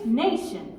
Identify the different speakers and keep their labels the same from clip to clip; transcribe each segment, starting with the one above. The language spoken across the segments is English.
Speaker 1: nation.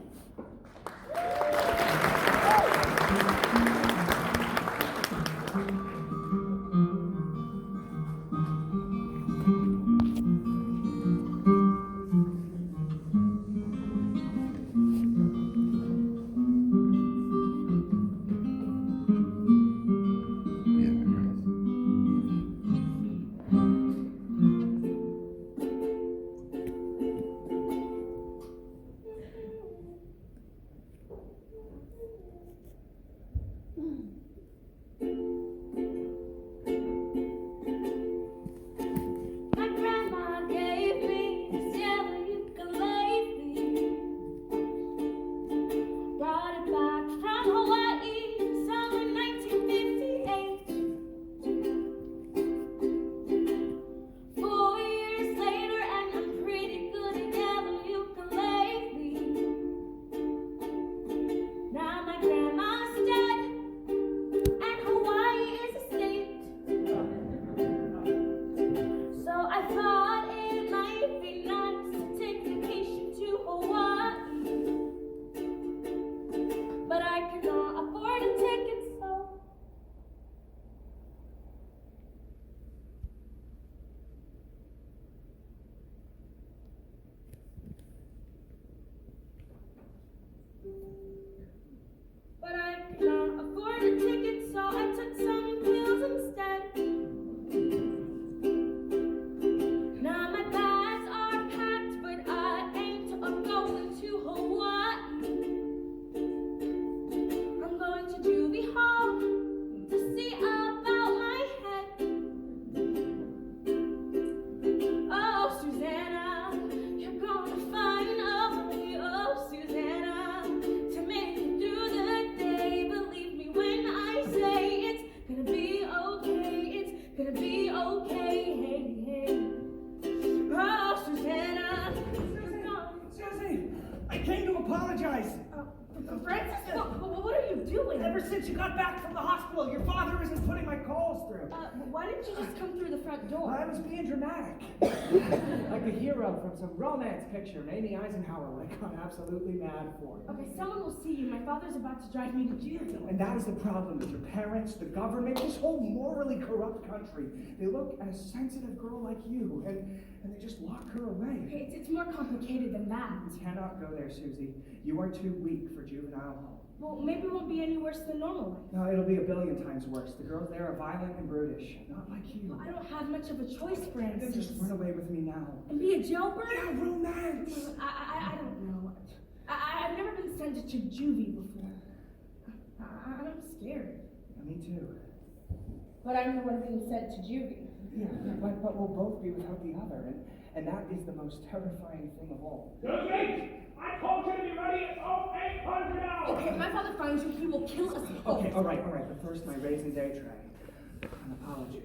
Speaker 2: Why didn't you just come through the front door?
Speaker 3: I was being dramatic. Like a hero from some romance picture Amy Eisenhower would have gone absolutely mad for.
Speaker 2: Okay, someone will see you. My father's about to drive me to jail.
Speaker 3: And that is the problem with your parents, the government, this whole morally corrupt country. They look at a sensitive girl like you, and they just lock her away.
Speaker 2: Okay, it's more complicated than that.
Speaker 3: You cannot go there, Susie. You are too weak for juvenile hall.
Speaker 2: Well, maybe it won't be any worse than normal life.
Speaker 3: No, it'll be a billion times worse. The girls there are violent and brutish, not like you.
Speaker 2: Well, I don't have much of a choice, Francis.
Speaker 3: Then just run away with me now.
Speaker 2: And be a jailbird?
Speaker 3: Yeah, romance!
Speaker 2: I don't know. I've never been sent to juvie before. I'm scared.
Speaker 3: Yeah, me too.
Speaker 2: But I'm the one being sent to juvie.
Speaker 3: Yeah, but we'll both be without the other, and that is the most terrifying thing of all.
Speaker 4: Susie! I told you to be ready at 800 hours!
Speaker 2: Okay, if my father finds you, he will kill us both.
Speaker 3: Okay, all right, but first my raisin day tray. An apology.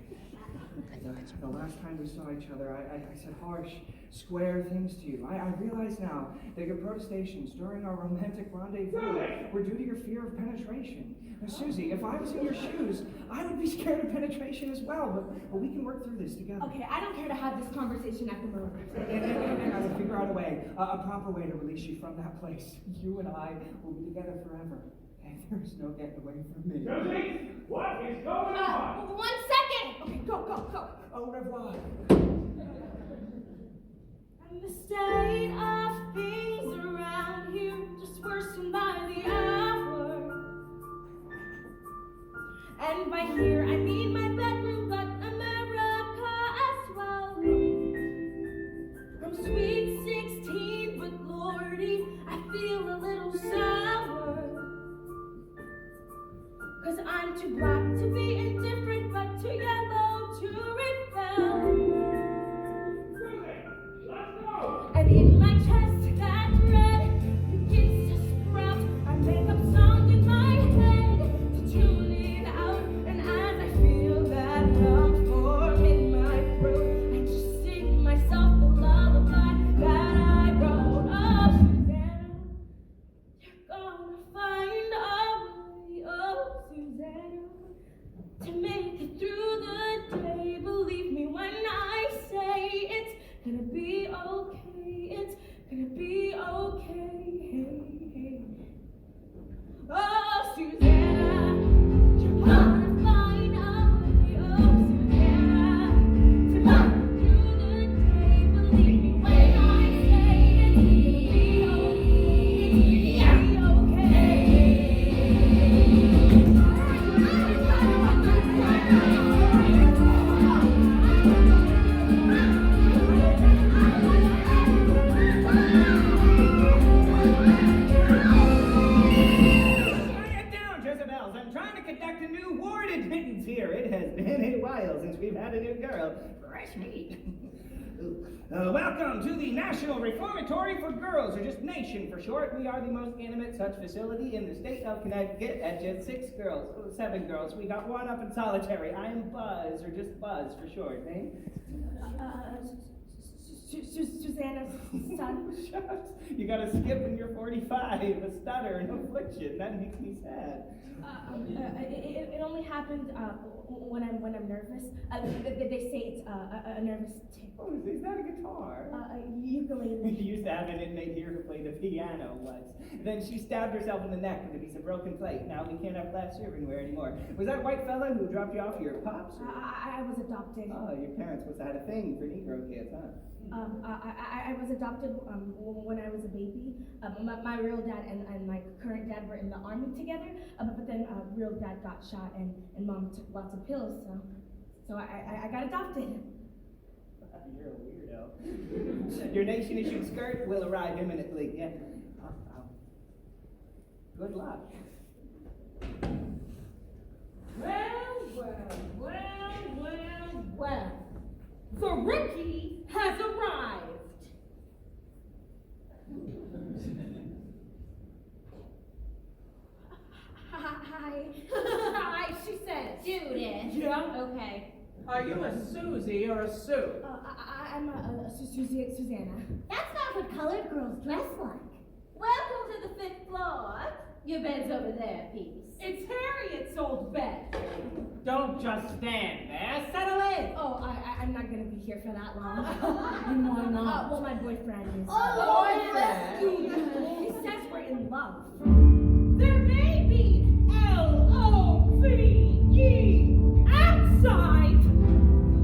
Speaker 3: The last time we saw each other, I said harsh, square things to you. I realize now that your protestations during our romantic rendezvous were due to your fear of penetration. Now, Susie, if I was in your shoes, I would be scared of penetration as well, but we can work through this together.
Speaker 2: Okay, I don't care to have this conversation at the moment.
Speaker 3: And I will figure out a proper way to release you from that place. You and I will be together forever. And there's no getting away from me.
Speaker 4: Susie, what is going on?
Speaker 2: 1 second! Okay, go.
Speaker 3: Au revoir.
Speaker 2: And the state of things around here just worsen by the hour. And by here I mean my bedroom, but America as well. I'm sweet 16, but Lordy, I feel a little sour. 'Cause I'm too black to be indifferent, but too yellow to rebel.
Speaker 4: Susie, let's go!
Speaker 2: And in my chest that
Speaker 3: It's been a while since we've had a new girl. Fresh meat. Welcome to the National Reformatory for Girls, or just NATION for short. We are the most intimate such facility in the state of Connecticut at just 7 girls. We got one up in solitary. I am Buzz, or just Buzz for short. Name?
Speaker 2: Susannah's son.
Speaker 3: Shucks. You got a skip when you're 45, a stutter, an affliction. That makes me sad.
Speaker 2: It only happened when I'm nervous. They say it's a nervous tick.
Speaker 3: Oh, is that a guitar?
Speaker 2: Ukulele.
Speaker 3: You used to have an inmate here who played the piano once. Then she stabbed herself in the neck with a piece of broken plate. Now we can't have glass silverware anymore. Was that white fella who dropped you off your pops?
Speaker 2: I was adopted.
Speaker 3: Oh, your parents must have had a thing for Negro kids, huh?
Speaker 2: I was adopted when I was a baby. My real dad and my current dad were in the army together, but then real dad got shot and mom took lots of pills, so I got adopted.
Speaker 3: You're a weirdo. Your nation-issued skirt will arrive imminently. Yeah. Good luck.
Speaker 2: Well. The rookie has arrived. Hi. Hi, she said.
Speaker 1: Judith.
Speaker 2: Yeah?
Speaker 1: Okay.
Speaker 5: Are you a Susie or a Sue?
Speaker 2: I'm Susannah.
Speaker 1: That's not what colored girls dress like. Welcome to the 5th floor. Your bed's over there, Peace.
Speaker 2: It's Harriet's old bed.
Speaker 5: Don't just stand there. Settle in.
Speaker 2: Oh, I'm not gonna be here for that long. Why not? Well, my boyfriend is. He says we're in love. There may be L-O-V-E outside,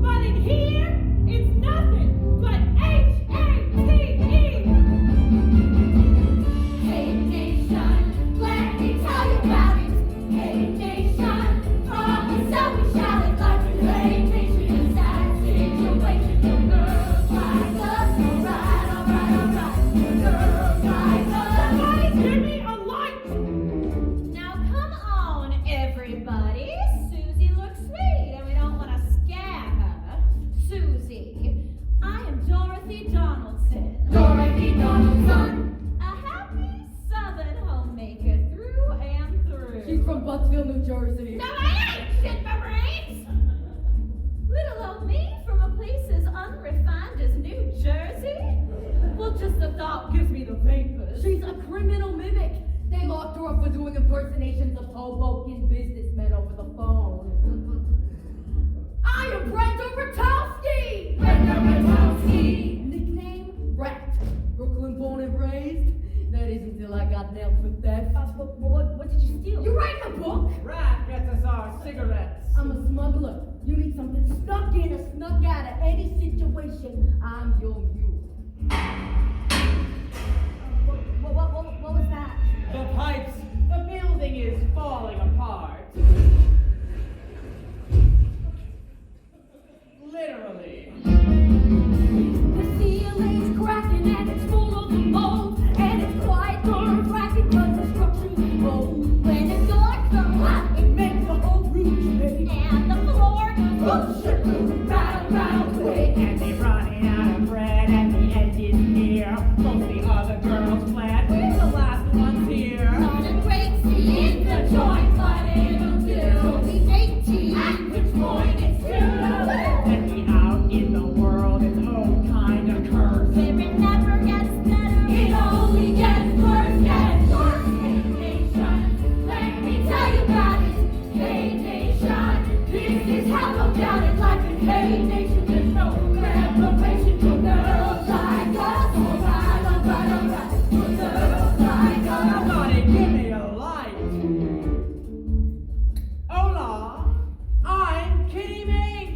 Speaker 2: but in here, it's nothing but H-A-T-E. Hey nation, let me tell you about it. Hey nation, promise that we shall it like a great nation in sad situation. The girls like us, alright. The girls like us. Somebody give me a light.
Speaker 1: Now come on, everybody. Susie looks sweet, and we don't want to scare her. Susie, I am Dorothy Donaldson.
Speaker 2: Dorothy Donaldson.
Speaker 1: A happy Southern homemaker through and through.
Speaker 2: She's from Buttsville, New Jersey.
Speaker 1: No, I ain't shit my brains. Little old me from a place as unrefined as New Jersey. Well, just the thought gives me the vapors.
Speaker 2: She's a criminal mimic. They locked her up for doing impersonations of Hoboken businessmen over the phone. I am Brenda Ratowski! Brenda Ratowski! Nickname? Rat. Brooklyn born and raised. That is until I got nailed for theft. What did you steal? You write a book?
Speaker 5: Rat gets us our cigarettes.
Speaker 2: I'm a smuggler. You need something snuck in or snuck out of any situation. I'm your mule. What was that?
Speaker 5: The pipes. The building is falling apart. Literally.
Speaker 2: The ceiling's cracking and it's full of mold, and it's quite nerve-wracking 'cause the structure's old. When it starts to hot, it makes the whole room shake,
Speaker 1: And the floor
Speaker 2: goes shivering round quick.
Speaker 5: And they're running out of bread and the end is near. Most the other girls fled. We're the last ones here.
Speaker 1: not a great scene in the joint, but it'll do. He's 18, at which point it's too late.
Speaker 5: And we out in the world, it's all kind of cursed.
Speaker 1: Where it never gets better,
Speaker 2: It only gets worse and worse.
Speaker 1: Hey nation, let me tell you about it.
Speaker 2: Hey nation, this is how come down it like a Hey nation. There's no reparation for girls like us. Alright. For girls like us.
Speaker 5: Somebody give me a light. Hola, I'm Kitty Minx.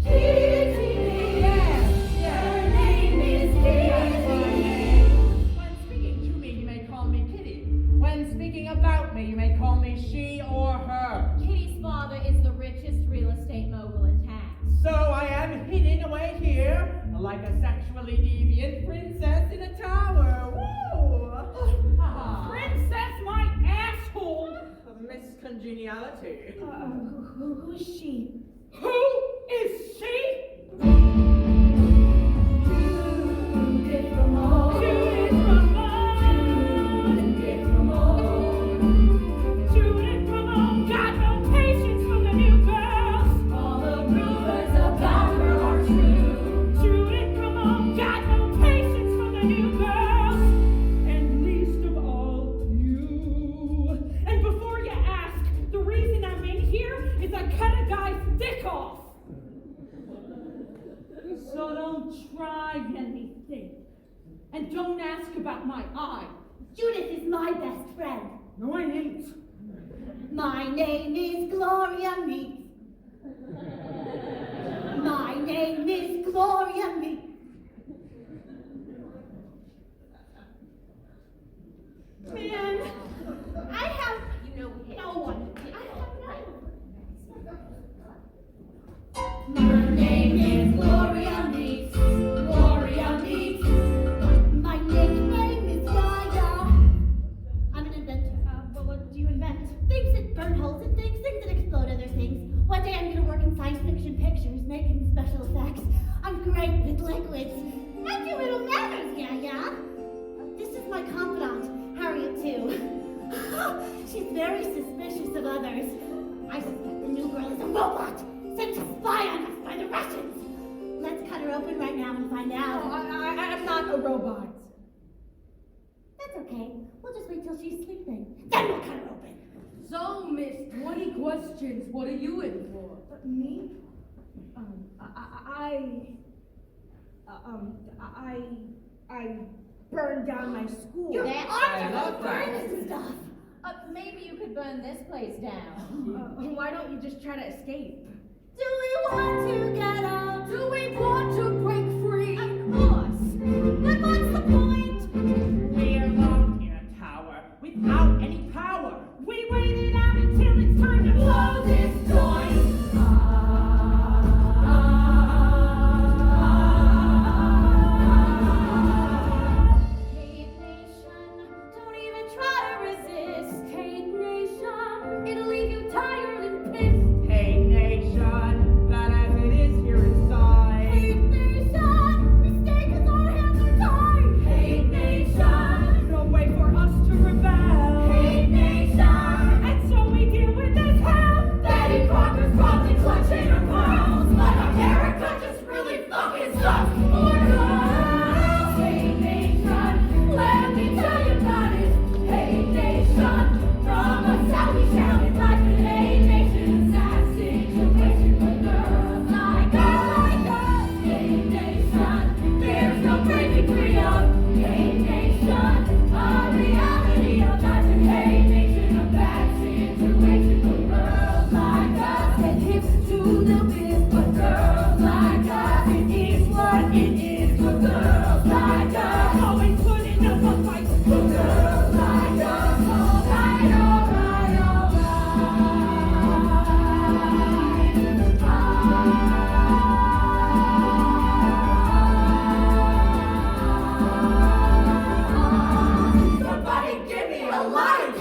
Speaker 2: Kitty, her name is
Speaker 5: That's my
Speaker 2: Kitty.
Speaker 5: name. When speaking to me, you may call me Kitty. When speaking about me, you may call me she or her.
Speaker 1: Kitty's father is the richest real estate mogul in town.
Speaker 5: So I am hidden away here like a sexually deviant princess in a tower. Woo!
Speaker 2: Princess, my asshole.
Speaker 5: Miss Congeniality.
Speaker 2: Who is she?
Speaker 5: Who Hi.
Speaker 2: Judith is my best friend.
Speaker 5: No, I ain't.
Speaker 2: My name is Gloria Meeks. My name is Gloria Meeks.
Speaker 1: Man, I have no one.
Speaker 2: My name is Gloria Meeks. Gloria Meeks. My nickname is Yaya. I'm an inventor.
Speaker 1: But what do you invent?
Speaker 2: Things that burn holes in things, things that explode other things. One day I'm gonna work in science fiction pictures, making special effects. I'm great with liquids. Mind your little manners, Yaya. This is my confidant, Harriet, too. She's very suspicious of others. I suspect the new girl is a robot, sent to spy on us by the Russians. Let's cut her open right now and find out.
Speaker 5: I'm not a robot.
Speaker 2: That's okay. We'll just wait till she's sleeping. Then we'll cut her open.
Speaker 6: So, Miss 20 Questions, what are you in for?
Speaker 1: Me? I burned down my school.
Speaker 2: Your
Speaker 5: I
Speaker 2: arms
Speaker 5: love
Speaker 2: are
Speaker 5: that.
Speaker 2: burning stuff.
Speaker 1: Maybe you could burn this place down. Why don't you just try to escape?
Speaker 2: Do we want to get out?
Speaker 6: Do we want to break free?
Speaker 1: Of course.
Speaker 2: But what's the point?
Speaker 5: We're locked in a tower without any power. We waited out until it's time to blow this joint.
Speaker 1: Hate Nation, don't even try to resist.
Speaker 2: Hate Nation, it'll leave you tired and pissed.
Speaker 5: Hey nation, that as it is here inside.
Speaker 2: Hate Nation, mistake us, our hands are tied. Hate Nation,
Speaker 5: No way for us to rebel.
Speaker 2: Hate Nation,
Speaker 5: And so we deal with this hell.
Speaker 2: Betty Crocker's probably clutching her pearls, but America just really fucking sucks for girls. Hate Nation, let me tell you about it. Hate Nation, from us how we shouted life in Hate Nation's sad situation with girls like us. Hate Nation, there's no breaking free of Hate Nation, a reality of life in Hate Nation, a bad situation for girls like us. And hips to the biz, but girls like us, it is what it is for girls like us.
Speaker 5: Always putting up a fight
Speaker 2: For girls like us, alright, alright, alright. Somebody give me a light.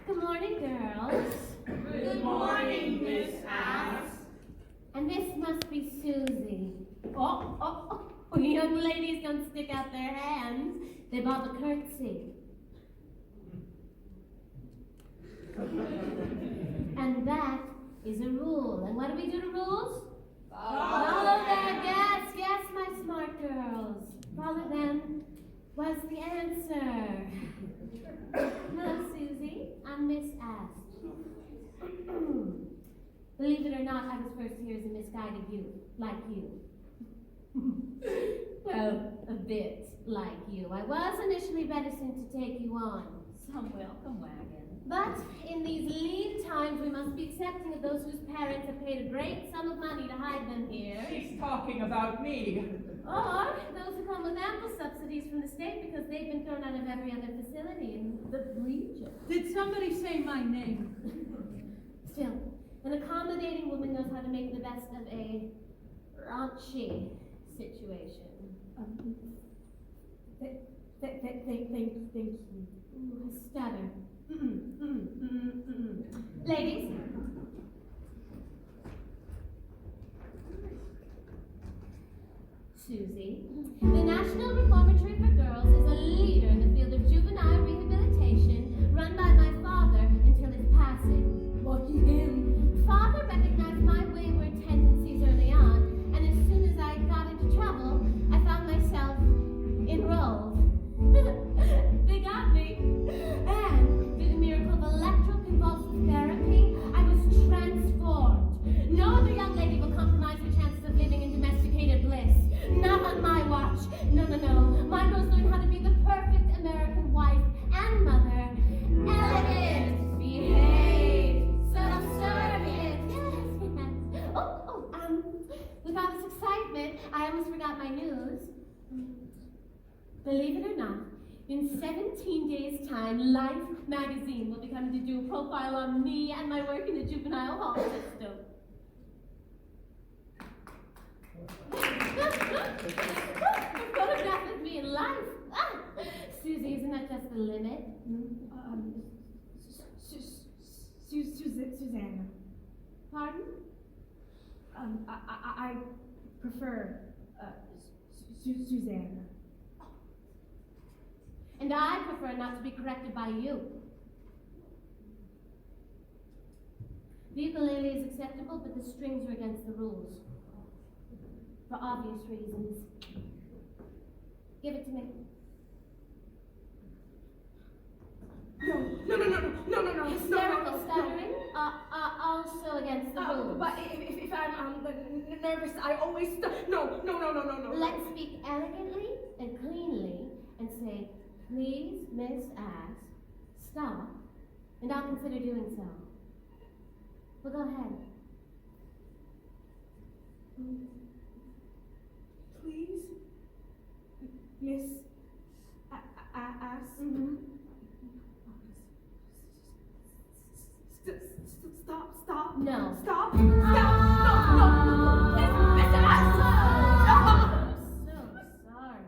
Speaker 1: Good morning, girls.
Speaker 5: Good morning, Miss Ass.
Speaker 1: And this must be Susie. Oh, young ladies don't stick out their hands. They bob a curtsy. And that is a rule. And what do we do to rules? Follow them. Yes, my smart girls. Follow them was the answer. Hello, Susie. I'm Miss Ass. Believe it or not, I was first here as a misguided youth, like you. Well, a bit like you. I was initially reticent to take you on. Some welcome wagon. But in these lean times, we must be accepting of those whose parents have paid a great sum of money to hide them here.
Speaker 5: She's talking about me.
Speaker 1: Or those who come with ample subsidies from the state because they've been thrown out of every other facility in the region.
Speaker 6: Did somebody say my name?
Speaker 1: Still, an accommodating woman knows how to make the best of a raunchy situation.
Speaker 2: Thank you.
Speaker 1: Ooh, a stutter. Ladies. Susie, the National Reformatory for Girls is a leader in the field of juvenile rehabilitation run by my father until his passing.
Speaker 2: Lucky him.
Speaker 1: Father recognized my wayward tendencies early on, and as soon as I got into trouble, I found myself enrolled. They got me. And through the miracle of electroconvulsive therapy, I was transformed. No Not on my watch. No. My girls learn how to be the perfect American wife and mother. Elegant, behaved, self-serving. Yes. With all this excitement, I almost forgot my news. Believe it or not, in 17 days' time, Life magazine will be coming to do a profile on me and my work in the juvenile hall system. A photograph of me in life. Susie, isn't that just the limit?
Speaker 2: Susannah.
Speaker 1: Pardon?
Speaker 2: I prefer Susannah.
Speaker 1: And I prefer not to be corrected by you. The ukulele is acceptable, but the strings are against the rules. For obvious reasons. Give it to me.
Speaker 2: No.
Speaker 1: Hysterical stuttering, also against the rules.
Speaker 2: But if I'm nervous, I always no.
Speaker 1: Let's speak elegantly and cleanly and say, please, Miss Ass, stop, and I'll consider doing so. Well, go ahead.
Speaker 2: Please, Miss Ass. Stop.
Speaker 1: No.
Speaker 2: Stop. No. Miss Ass.
Speaker 1: I'm so sorry.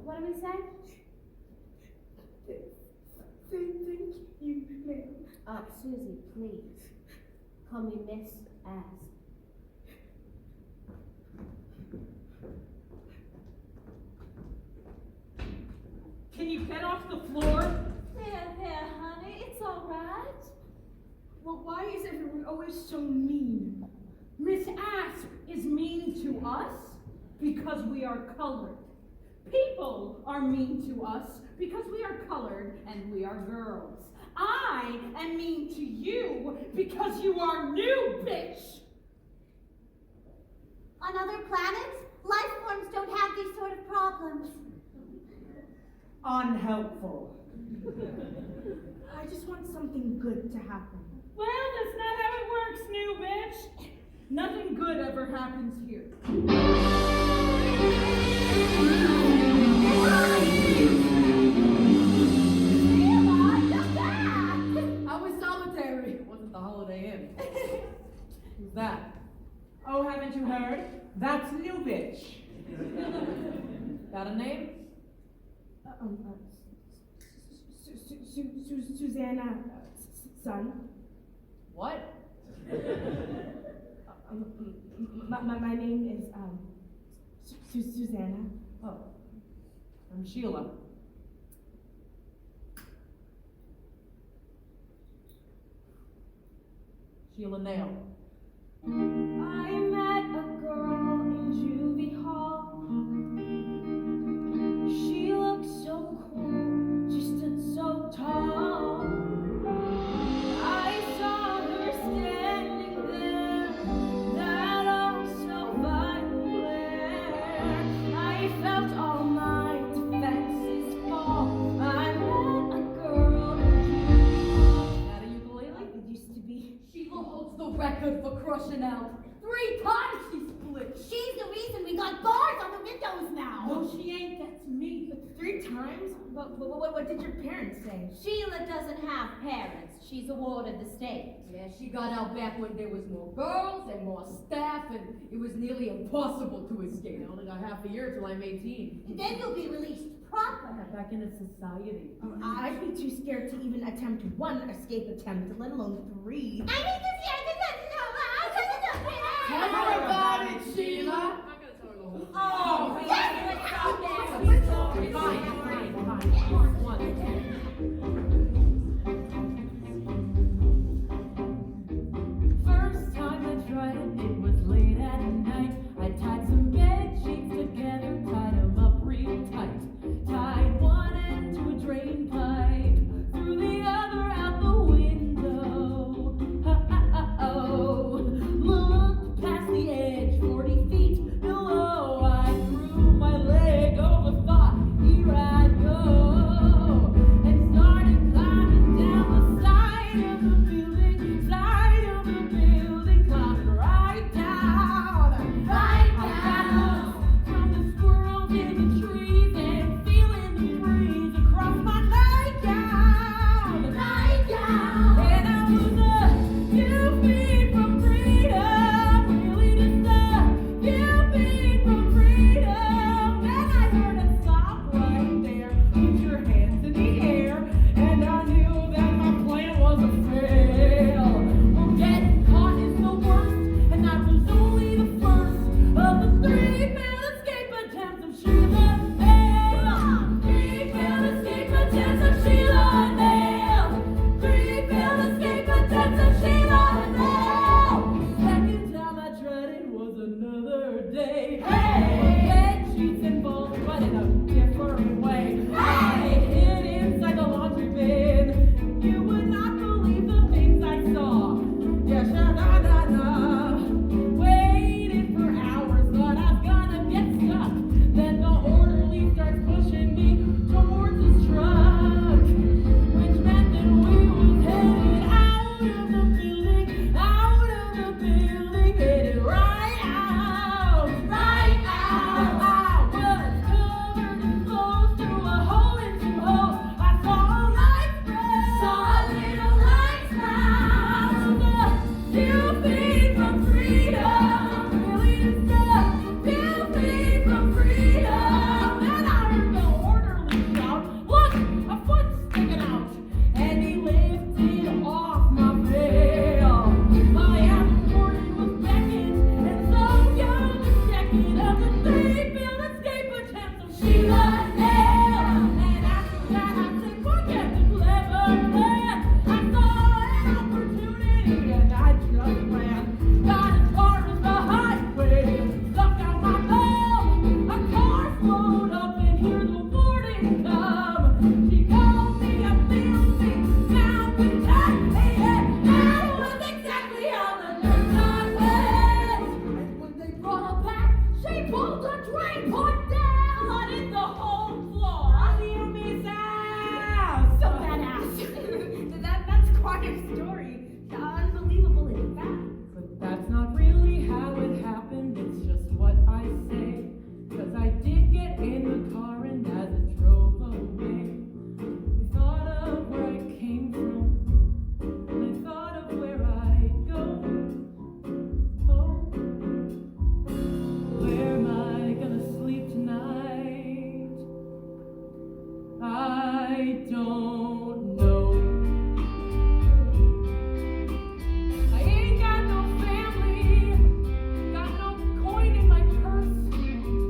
Speaker 1: What do we say?
Speaker 2: Thank you, ma'am.
Speaker 1: Susie, please. Call me Miss Ass.
Speaker 5: Can you get off the floor?
Speaker 1: There, honey. It's all right.
Speaker 2: Well, why is everyone always so mean?
Speaker 5: Miss Ass is mean to us because we are colored. People are mean to us because we are colored and we are girls. I am mean to you because you are new, bitch!
Speaker 1: On other planets, life forms don't have these sort of problems.
Speaker 3: Unhelpful.
Speaker 2: I just want something good to happen.
Speaker 5: Well, that's not how it works, new bitch. Nothing good ever happens here.
Speaker 6: I was solitary. It wasn't the Holiday Inn. Who's that?
Speaker 3: Oh, haven't you heard? That's new bitch.
Speaker 6: Got a name?
Speaker 2: Susannah, son.
Speaker 6: What?
Speaker 2: My name is Susannah.
Speaker 6: Oh, I'm Shelia. Shelia Nail.
Speaker 2: I met a girl in juvie hall. She looked so cool, she stood so tall. I saw her standing there, that oh so violent glare. I felt all my defenses fall. I met a girl in juvie hall.
Speaker 6: Got a ukulele?
Speaker 2: It used to be.
Speaker 6: Sheila holds the record for crushing out. 3 times she split.
Speaker 1: She's the reason we got bars on the windows now.
Speaker 5: No, she ain't. That's me.
Speaker 2: 3 times? But what did your parents say?
Speaker 1: Sheila doesn't have parents. She's a ward of the state.
Speaker 6: Yeah, she got out back when there was more girls and more staff, and it was nearly impossible to escape. I only got half a year till I'm 18.
Speaker 1: Then you'll be released proper.
Speaker 6: Back into society.
Speaker 2: I'd be too scared to even attempt 1 escape attempt, let alone 3.
Speaker 1: I need to see.
Speaker 6: Tell her about it, Sheila. I'm not gonna tell her the whole thing.
Speaker 5: Oh,
Speaker 6: Fine. One. First time I tried it, it was late at night. I tied some bed sheets together, tied them up real tight. Tied one end to a drain pipe, threw the other out the window. Ha, ha, ha, oh.
Speaker 5: entire story. Unbelievable in fact.
Speaker 6: But that's not really how it happened, it's just what I say. 'Cause I did get in the car and as it drove away, I thought of where I came from, and I thought of where I'd go. Oh, where am I gonna sleep tonight? I don't know. I ain't got no family, got no coin in my purse.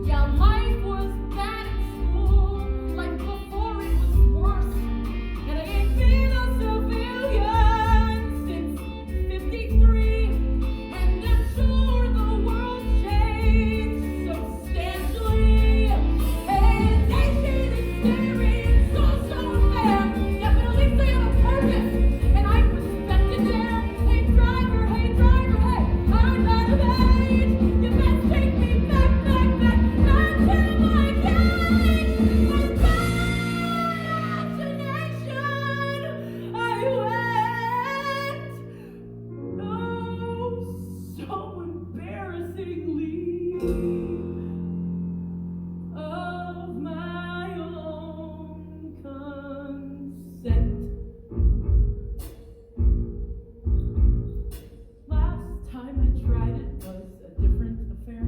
Speaker 6: Yeah, life was bad at school, like before it was worse. And I ain't been a civilian since '53. And I'm sure the world's changed substantially. And nation is staring so unfair. Yeah, but at least they have a purpose, and I respect it there. Hey driver, hey, I'm not of age. You best take me back to my cage. And back to nation I went. Oh, so embarrassingly of my own consent. Last time I tried it was a different affair.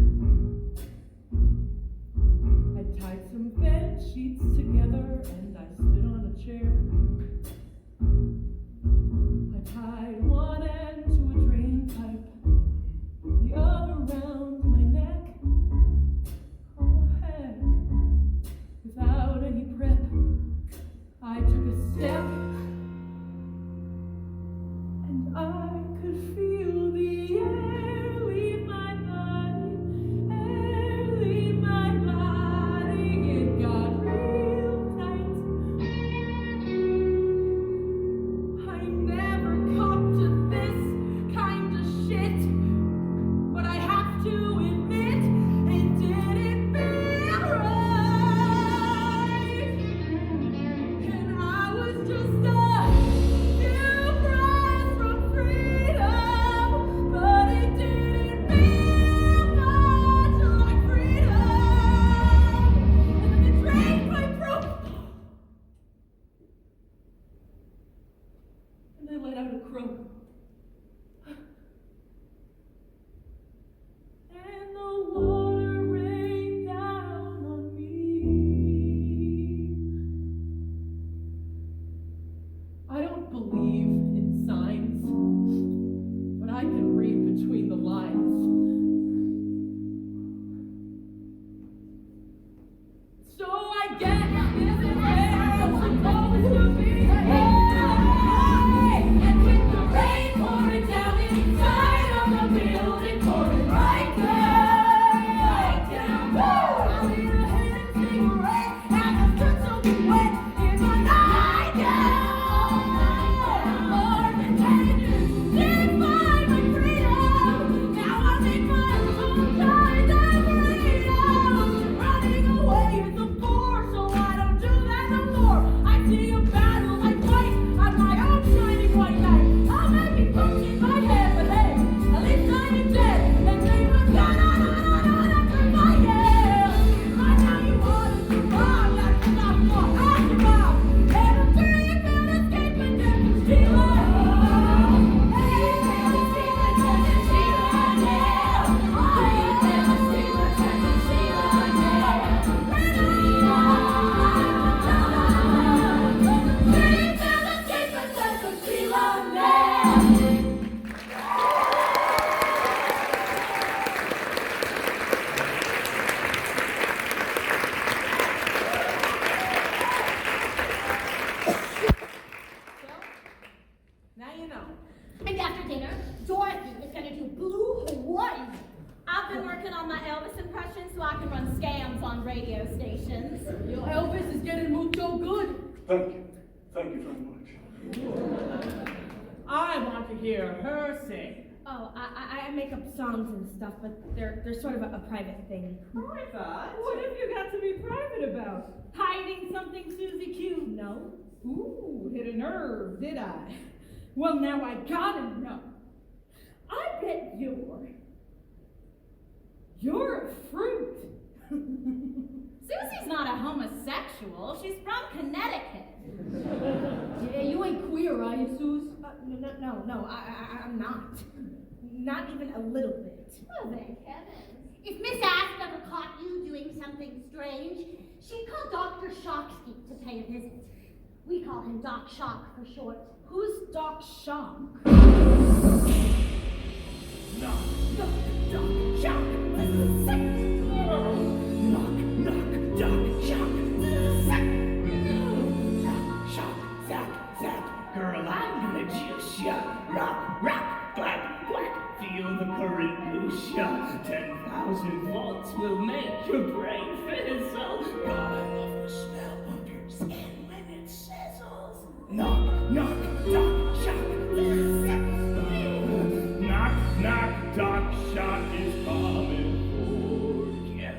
Speaker 6: I tied some bed sheets together and I stood on a chair. I tied one end to a drain pipe, the other round my neck. Oh heck, without any prep, I took a step, and I could feel the air leave my body, it got real tight. I never copped to this kind of shit, but I have to admit it didn't feel right. And I was just a few breaths from freedom, but it didn't feel much like freedom. And then the drain pipe broke, and I let out a croak. And the water rained down on me. I don't believe in signs, but I can read between the lines. So I guess this is where I'm supposed to be. Hey, and with the rain pouring down inside of the building, pouring right down. I need a hidden cigarette, and the skirts will be wet in my nightgown. Lord, the tenders did find my freedom. Now I make my own kind of freedom. Running away is a bore, so I don't do that no more. I see a battle like white on my own shining white light. I'll make it funk in my head, but hey, at least I ain't dead. And they were gone on after my head. I know you wanted to rob, that's not what I survived. And I'm free and can't escape and death is Shelia. Hey, can't escape and death is Shelia now. Hey, can't escape and death is Shelia now. Now you know.
Speaker 2: And after dinner, Dorothy is gonna do Blue Hawaii.
Speaker 7: I've been working on my Elvis impression so I can run scams on radio stations.
Speaker 2: Your Elvis is getting mucho good.
Speaker 4: Thank you. Thank you very much.
Speaker 6: I want to hear her sing.
Speaker 2: Oh, I make up songs and stuff, but they're sort of a private thing.
Speaker 6: Private? What have you got to be private about? Hiding something, Susie Q?
Speaker 2: No?
Speaker 6: Ooh, hit a nerve, did I?
Speaker 5: Well, now I gotta know. I bet you're a fruit.
Speaker 7: Susie's not a homosexual. She's from Connecticut.
Speaker 2: Yeah, you ain't queer, are you, Sus?
Speaker 6: No, I'm not. Not even a little bit.
Speaker 1: Oh, thank heavens. If Miss Asp ever caught you doing something strange, she'd call Dr. Shocksky to pay a visit. We call him Doc Shock for short.
Speaker 5: Who's Doc Shock?
Speaker 4: Knock, Doc Shock. Knock, Doc Shock. Knock, shock, zap, zap. Girl, I'm gonna juice ya. Rock, black. Feel the current loose ya. 10,000 volts will make your brain fizzle. God, I love the smell of your skin when it sizzles. Knock, Doc Shock. Knock, Doc Shock is coming for you.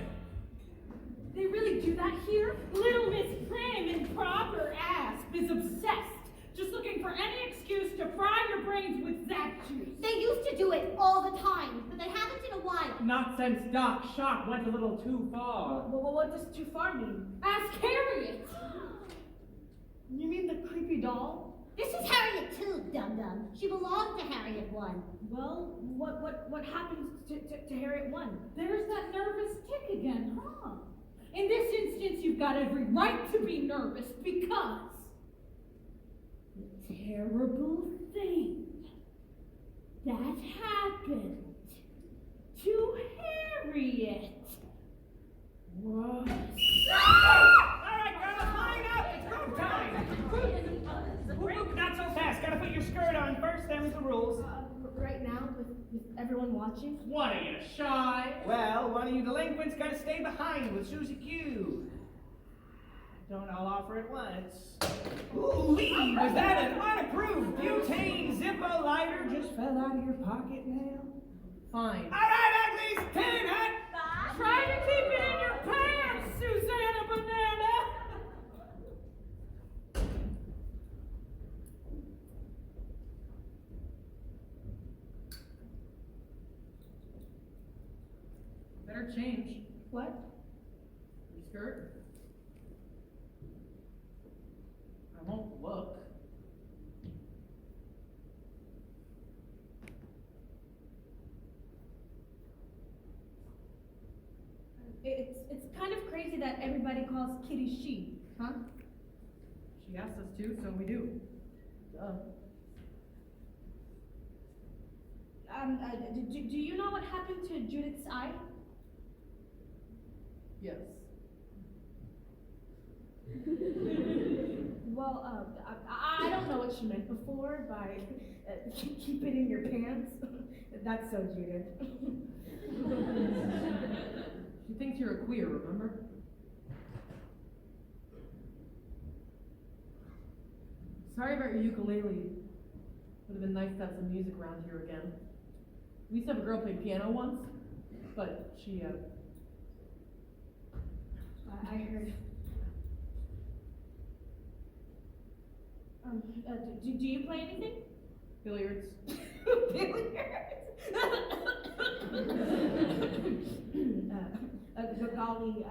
Speaker 5: They really do that here? Little Miss Prim in proper Asp is obsessed, just looking for any excuse to fry your brains with zap juice.
Speaker 1: They used to do it all the time, but they haven't in a while.
Speaker 3: Not since Doc Shock went a little too far.
Speaker 6: Well, what does too far mean?
Speaker 5: Ask Harriet.
Speaker 6: You mean the creepy doll?
Speaker 1: This is Harriet too, dum-dum. She belonged to Harriet 1.
Speaker 6: Well, what happens to Harriet 1?
Speaker 5: There's that nervous tick again, huh? In this instance, you've got every right to be nervous because the terrible thing that happened to Harriet was...
Speaker 3: Alright, girls, line up! It's group time! Group, not so fast. Gotta put your skirt on first, them's the rules.
Speaker 6: Right now, with everyone watching?
Speaker 3: What are you, shy? Well, one of you delinquents gotta stay behind with Susie Q. Don't all offer at once. Ooh-wee! Was that an unapproved butane Zippo lighter just fell out of your pocket now?
Speaker 2: Fine.
Speaker 3: Alright, uglies, 10 hut!
Speaker 5: Try to keep it in your pants, Susannah Banana!
Speaker 2: Better change.
Speaker 6: What?
Speaker 2: Your skirt. I won't look.
Speaker 6: It's kind of crazy that everybody calls Kitty she, huh?
Speaker 2: She asked us to, so we do.
Speaker 6: Do you know what happened to Judith's eye?
Speaker 2: Yes.
Speaker 6: Well, I don't know what she meant before by keep it in your pants. That's so Judith.
Speaker 2: She thinks you're a queer, remember? Sorry about your ukulele. Would have been nice to have some music around here again. We used to have a girl play piano once, but she,
Speaker 6: I heard. Do you play anything?
Speaker 2: billiards.
Speaker 6: Golly,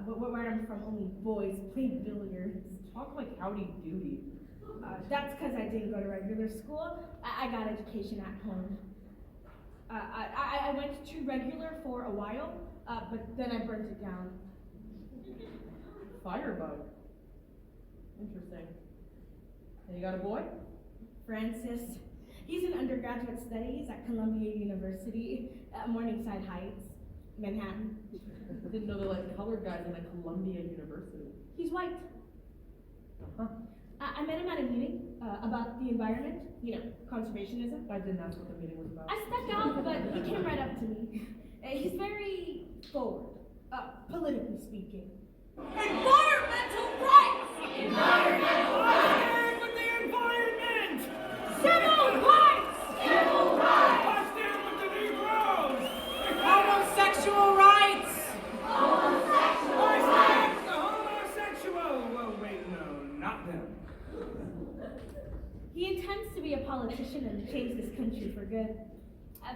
Speaker 6: where I'm from, only boys play billiards.
Speaker 2: Talk like howdy doody.
Speaker 6: That's because I didn't go to regular school. I got education at home. I went to regular for a while, but then I burnt it down.
Speaker 2: Firebug. Interesting. And you got a boy?
Speaker 6: Francis. He's in undergraduate studies at Columbia University, Morningside Heights, Manhattan.
Speaker 2: Didn't know they let colored guys in at Columbia University.
Speaker 6: He's white.
Speaker 2: Huh.
Speaker 6: I met him at a meeting about the environment, conservationism.
Speaker 2: I didn't ask what the meeting was about.
Speaker 6: I stuck out, but he came right up to me. He's very forward, politically speaking.
Speaker 7: Environmental rights!
Speaker 3: Environmental rights! Stand with the environment!
Speaker 7: Civil rights!
Speaker 3: Civil rights! I stand with the Negroes!
Speaker 2: Homosexual rights!
Speaker 3: Homosexual I stand with the homosexual! Well, wait, no, not them.
Speaker 6: He intends to be a politician.
Speaker 8: determined to change this country for good.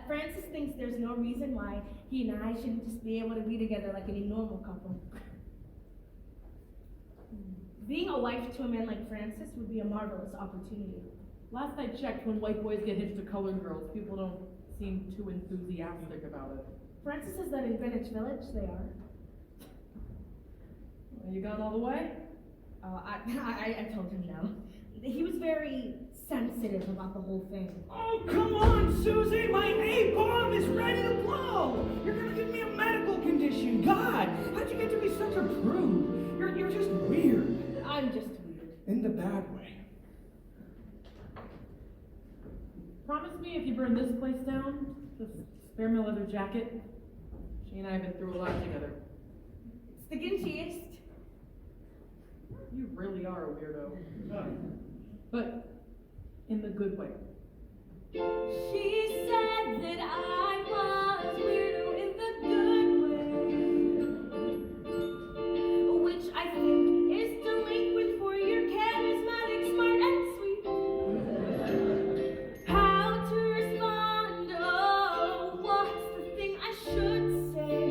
Speaker 8: Francis thinks there's no reason why he and I shouldn't just be able to be together like any normal couple. Being a wife to a man like Francis would be a marvelous opportunity.
Speaker 6: Last I checked, when white boys get hitched to colored girls, people don't seem too enthusiastic about it.
Speaker 8: Francis says that in Greenwich Village they are.
Speaker 6: Well, you got all the way?
Speaker 8: I told him no. He was very sensitive about the whole thing.
Speaker 3: Oh, come on, Susie! My A-bomb is ready to blow! You're gonna give me a medical condition! God! How'd you get to be such a prude? You're just weird.
Speaker 8: I'm just weird.
Speaker 3: In the bad way.
Speaker 6: Promise me if you burn this place down, just spare me a leather jacket. She and I have been through a lot together.
Speaker 8: It's the ginchiest.
Speaker 6: You really are a weirdo. But in the good way.
Speaker 7: She said that I was weirdo in the good way, which I think is delinquent for your charismatic, smart, and sweet. How to respond? Oh, what's the thing I should say?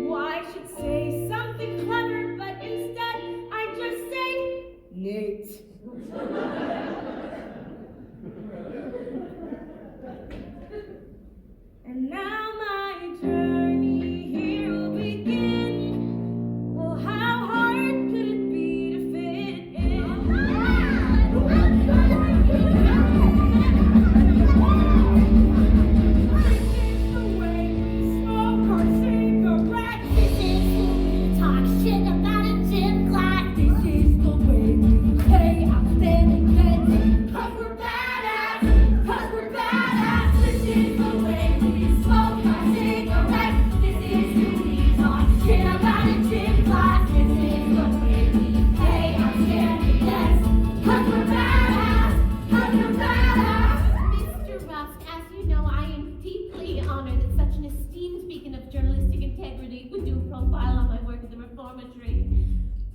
Speaker 7: Well, I should say something clever, but instead I just say
Speaker 3: Nate.
Speaker 7: And now my journey here will begin. Oh, how hard could it be to fit in? I changed the way we smoke or cigarettes. This is the way we talk shit about a gym class. This is the way we play outstanding bets. 'Cause we're badass. 'Cause we're badass. This is the way we smoke our cigarettes. This is who we talk shit about a gym class. This is the way we play outstanding bets. 'Cause we're badass. 'Cause we're badass.
Speaker 1: Mr. Rusk, as you know, I am deeply honored that such an esteemed beacon of journalistic integrity would do a profile on my work at the reformatory.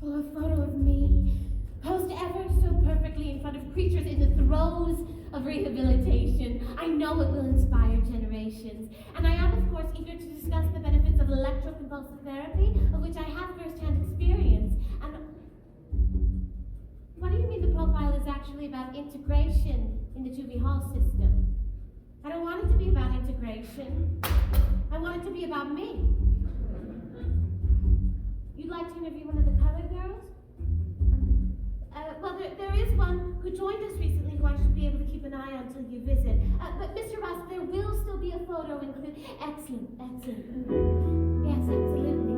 Speaker 1: For a photo of me, posed ever so perfectly in front of creatures in the throes of rehabilitation. I know it will inspire generations. And I am, of course, eager to discuss the benefits of electroconvulsive therapy, of which I have first-hand experience. And what do you mean the profile is actually about integration in the Juvie Hall system? I don't want it to be about integration. I want it to be about me. You'd like to interview one of the colored girls? Well, there is one who joined us recently who I should be able to keep an eye on until you visit. But Mr. Ross, there will still be a photo included. Excellent, excellent. Yes, absolutely.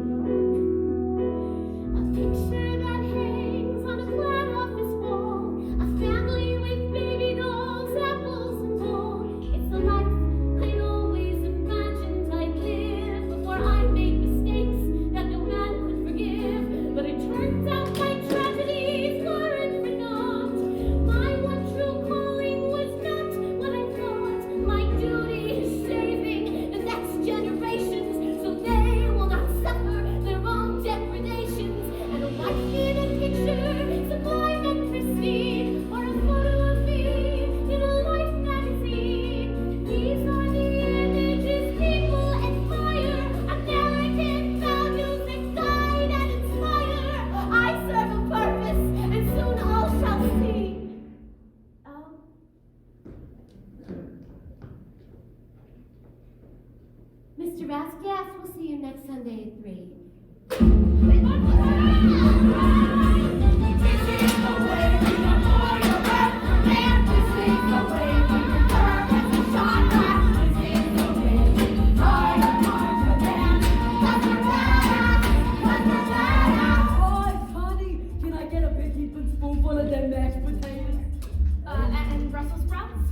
Speaker 1: A picture that hangs on a flat office wall. A family with baby dolls, apples and all. It's the life I'd always imagined I'd live before I made mistakes that no man could forgive. But it turns out my tragedies weren't for naught. My one true calling was not what I thought. My duty is saving the next generations so they will not suffer their own depredations. And a wife in a picture, sublime and pristine, or a photo of me in a Life magazine. These are the images people admire. American values that guide and inspire. I serve a purpose, and soon all shall see. Oh. Mr. Rask, yes, we'll see you next Sunday at 3.
Speaker 2: Honey, can I get a big heaping spoonful of them mashed potatoes?
Speaker 7: And Brussels sprouts?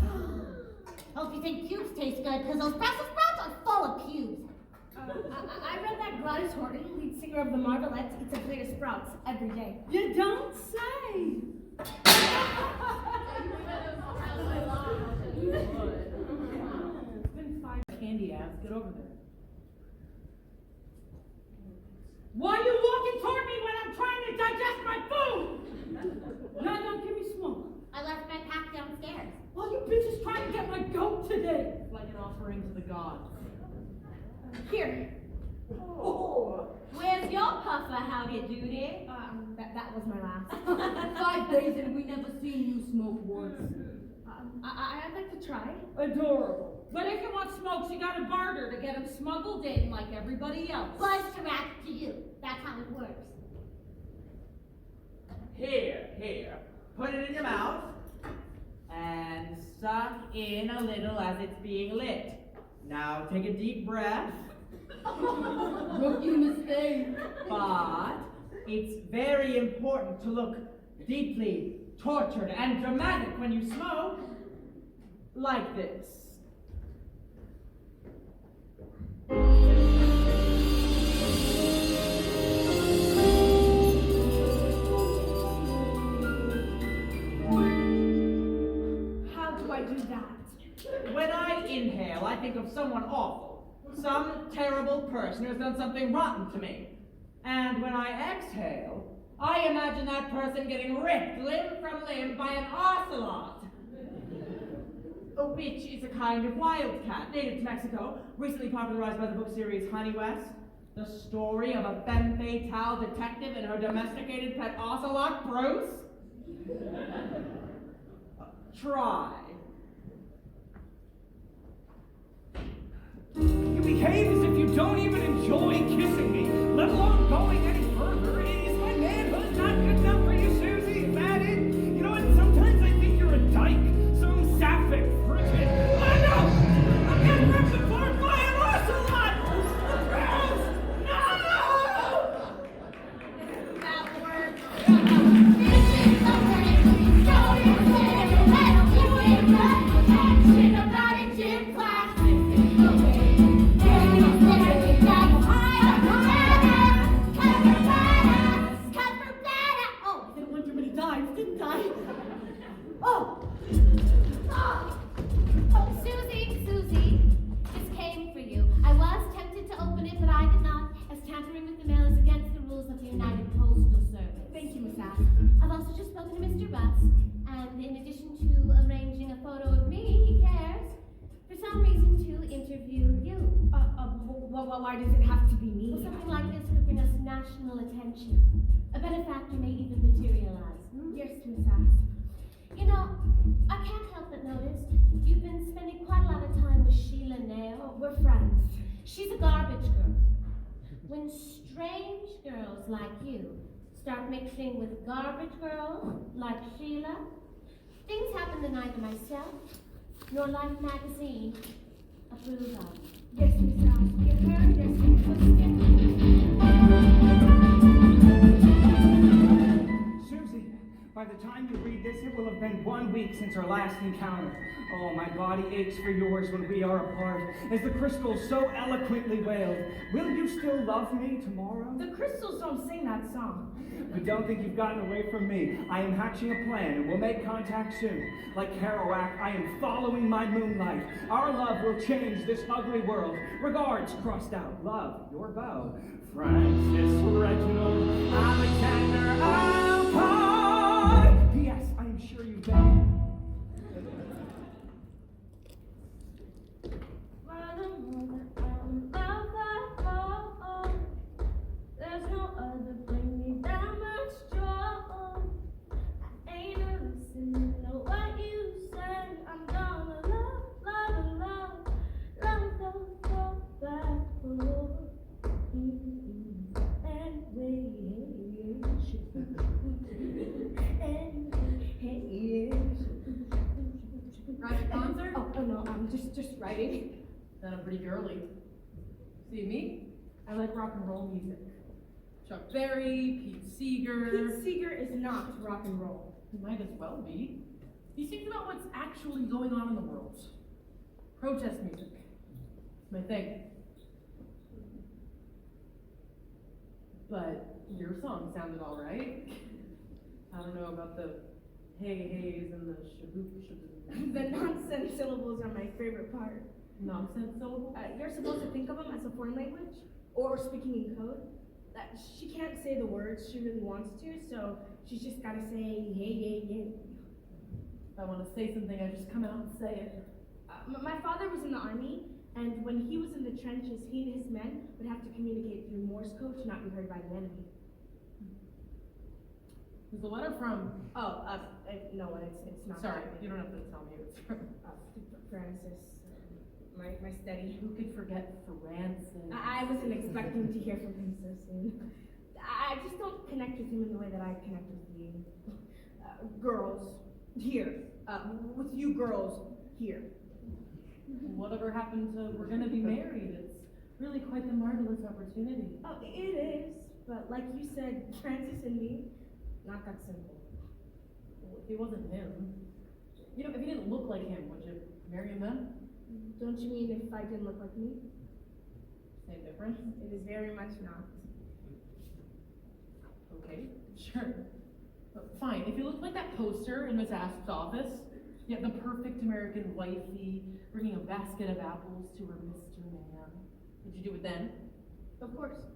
Speaker 1: Hope you think cubes taste good, because those Brussels sprouts are full of cubes.
Speaker 8: I read that Gladys Horton, lead singer of the Marvelettes, eats a plate of sprouts every day.
Speaker 5: You don't say.
Speaker 6: It's been 5 candy ass. Get over there.
Speaker 5: Why are you walking toward me when I'm trying to digest my food? No, don't give me smoke.
Speaker 1: I left my pack downstairs.
Speaker 5: bitches trying to get my goat today. Like an offering to the gods.
Speaker 8: Here.
Speaker 1: Where's your puffer, howdy doody?
Speaker 8: That was my last.
Speaker 2: 5 days and we never seen you smoke once.
Speaker 8: I'd like to try.
Speaker 5: Adorable. But if you want smokes, you gotta barter to get them smuggled in like everybody else.
Speaker 1: Was to rat to you. That's how it works.
Speaker 9: Here. Put it in your mouth and suck in a little as it's being lit. Now take a deep breath.
Speaker 2: Rookie mistake.
Speaker 9: But it's very important to look deeply tortured and dramatic when you smoke. Like this.
Speaker 8: How do I do that?
Speaker 9: When I inhale, I think of someone awful. Some terrible person who's done something rotten to me. And when I exhale, I imagine that person getting ripped limb from limb by an ocelot. Which is a kind of wildcat native to Mexico, recently popularized by the book series Honey West. The story of a femme fatale detective and her domesticated pet ocelot, Bruce. Try.
Speaker 3: You behave as if you don't even enjoy kissing me, let alone going any further. Is my manhood not good enough for you, Susie? Is that it? You know what? Sometimes I think you're a dyke, some sapphic frigid. I know! I'm getting ripped apart by an ocelot! Gross! No!
Speaker 1: That works. This is the way we show you let's do it right. Action about it, gym class. This is the way. Susie, this came for you. I was tempted to open it, but I did not, as tampering with the mail is against the rules of the United Postal Service.
Speaker 8: Thank you, Miss Ash.
Speaker 1: I've also just spoken to Mr. Russ, and in addition to arranging a photo of me, he cares, for some reason, to interview you.
Speaker 8: Why does it have to be me?
Speaker 1: Well, something like this could bring us national attention. A benefactor may even materialize.
Speaker 8: Yes, Miss Ash.
Speaker 1: You know, I can't help but notice you've been spending quite a lot of time with Shelia now.
Speaker 8: Oh, we're friends.
Speaker 1: She's a garbage girl. When strange girls like you start mixing with garbage girls like Shelia, things happen that neither myself nor Life magazine approve of.
Speaker 8: Yes, Miss Ash. You're very
Speaker 3: Susie, by the time you read this, it will have been 1 week since our last encounter. Oh, my body aches for yours when we are apart. As the crystals so eloquently wailed, will you still love me tomorrow?
Speaker 8: The crystals don't sing that song.
Speaker 3: But don't think you've gotten away from me. I am hatching a plan, and we'll make contact soon. Like Kerouac, I am following my moonlight. Our love will change this ugly world. Regards, crossed out. Love, your bow. Francis Reginald Alexander Alpine. P.S. I am sure you've been.
Speaker 1: There's no other bring me that much joy. I ain't listening to what you said. I'm gonna love, don't go back for and wait.
Speaker 2: Private concert?
Speaker 8: Oh no, I'm just writing.
Speaker 2: Then I'm pretty girly. See me? I like rock and roll music. Chuck Berry, Pete Seeger.
Speaker 8: Pete Seeger is not rock and roll.
Speaker 2: He might as well be. He sings about what's actually going on in the world. Protest music. It's my thing. But your song sounded alright. I don't know about the hey-hays and the shaboop.
Speaker 8: The nonsense syllables are my favorite part.
Speaker 2: Nonsense syllables?
Speaker 8: You're supposed to think of them as a foreign language or speaking in code. She can't say the words she really wants to, so she's just gotta say hey, hey, hey.
Speaker 6: If I want to say something, I just come out and say it.
Speaker 8: My father was in the army, and when he was in the trenches, he and his men would have to communicate through Morse code to not be heard by the enemy.
Speaker 6: Who's the letter from?
Speaker 8: Oh, no, it's not.
Speaker 6: Sorry, you don't have to tell me who it's from.
Speaker 8: Francis, my steady.
Speaker 6: Who could forget Francis?
Speaker 8: I wasn't expecting to hear from him so soon. I just don't connect with him in the way that I connect with you. Girls, here. With you girls, here.
Speaker 6: Whatever happened to we're gonna be married? It's really quite the marvelous opportunity.
Speaker 8: Oh, it is. But like you said, Francis and me, not that simple.
Speaker 6: Well, if he wasn't him, you know, if he didn't look like him, would you marry him then?
Speaker 8: Don't you mean if I didn't look like me?
Speaker 6: Same difference?
Speaker 8: It is very much not.
Speaker 6: Okay, sure. But fine, if you look like that poster in Miss Asp's office, yeah, the perfect American wifey bringing a basket of apples to her Mr. Man, would you do it then?
Speaker 8: Of course.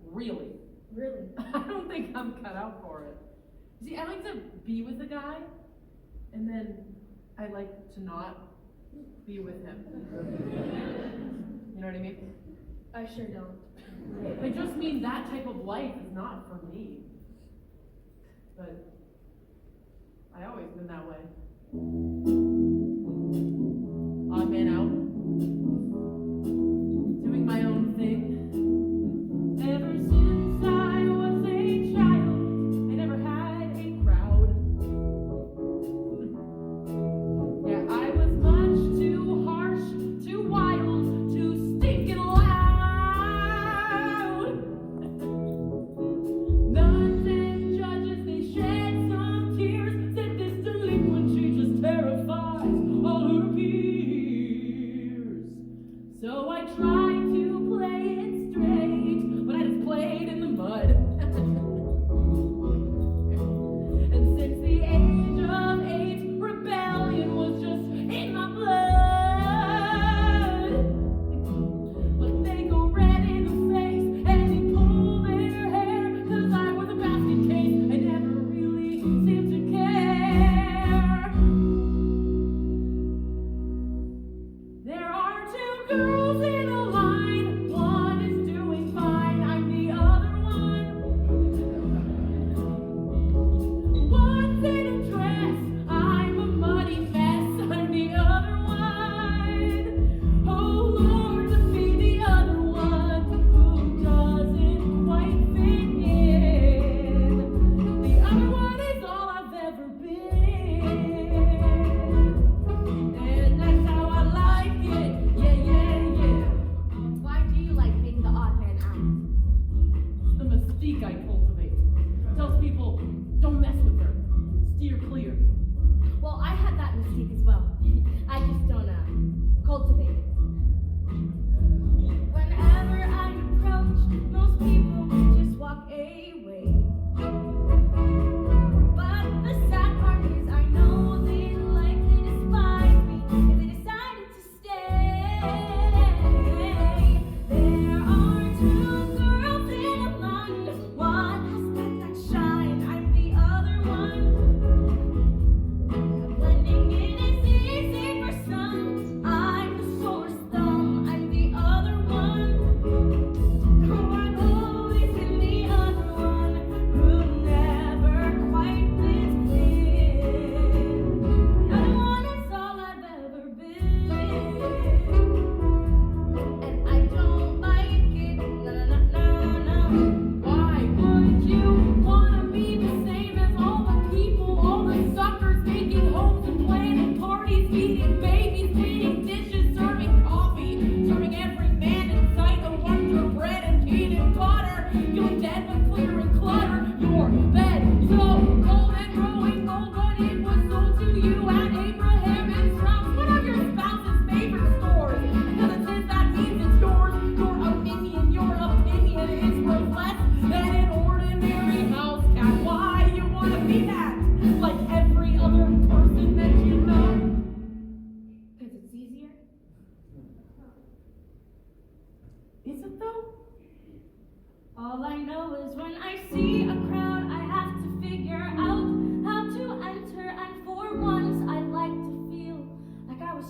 Speaker 6: Really?
Speaker 8: Really?
Speaker 6: I don't think I'm cut out for it. See, I like to be with a guy, and then I like to not be with him. You know what I mean?
Speaker 8: I sure don't.
Speaker 6: I just mean that type of life is not for me. But I always been that way. Odd man out. Doing my own thing. Ever since I was a child, I never had a crowd. Yeah, I was much too harsh, too wild, too stinking loud. Nuns and judges, they shed some tears, said this delinquent, she just terrified.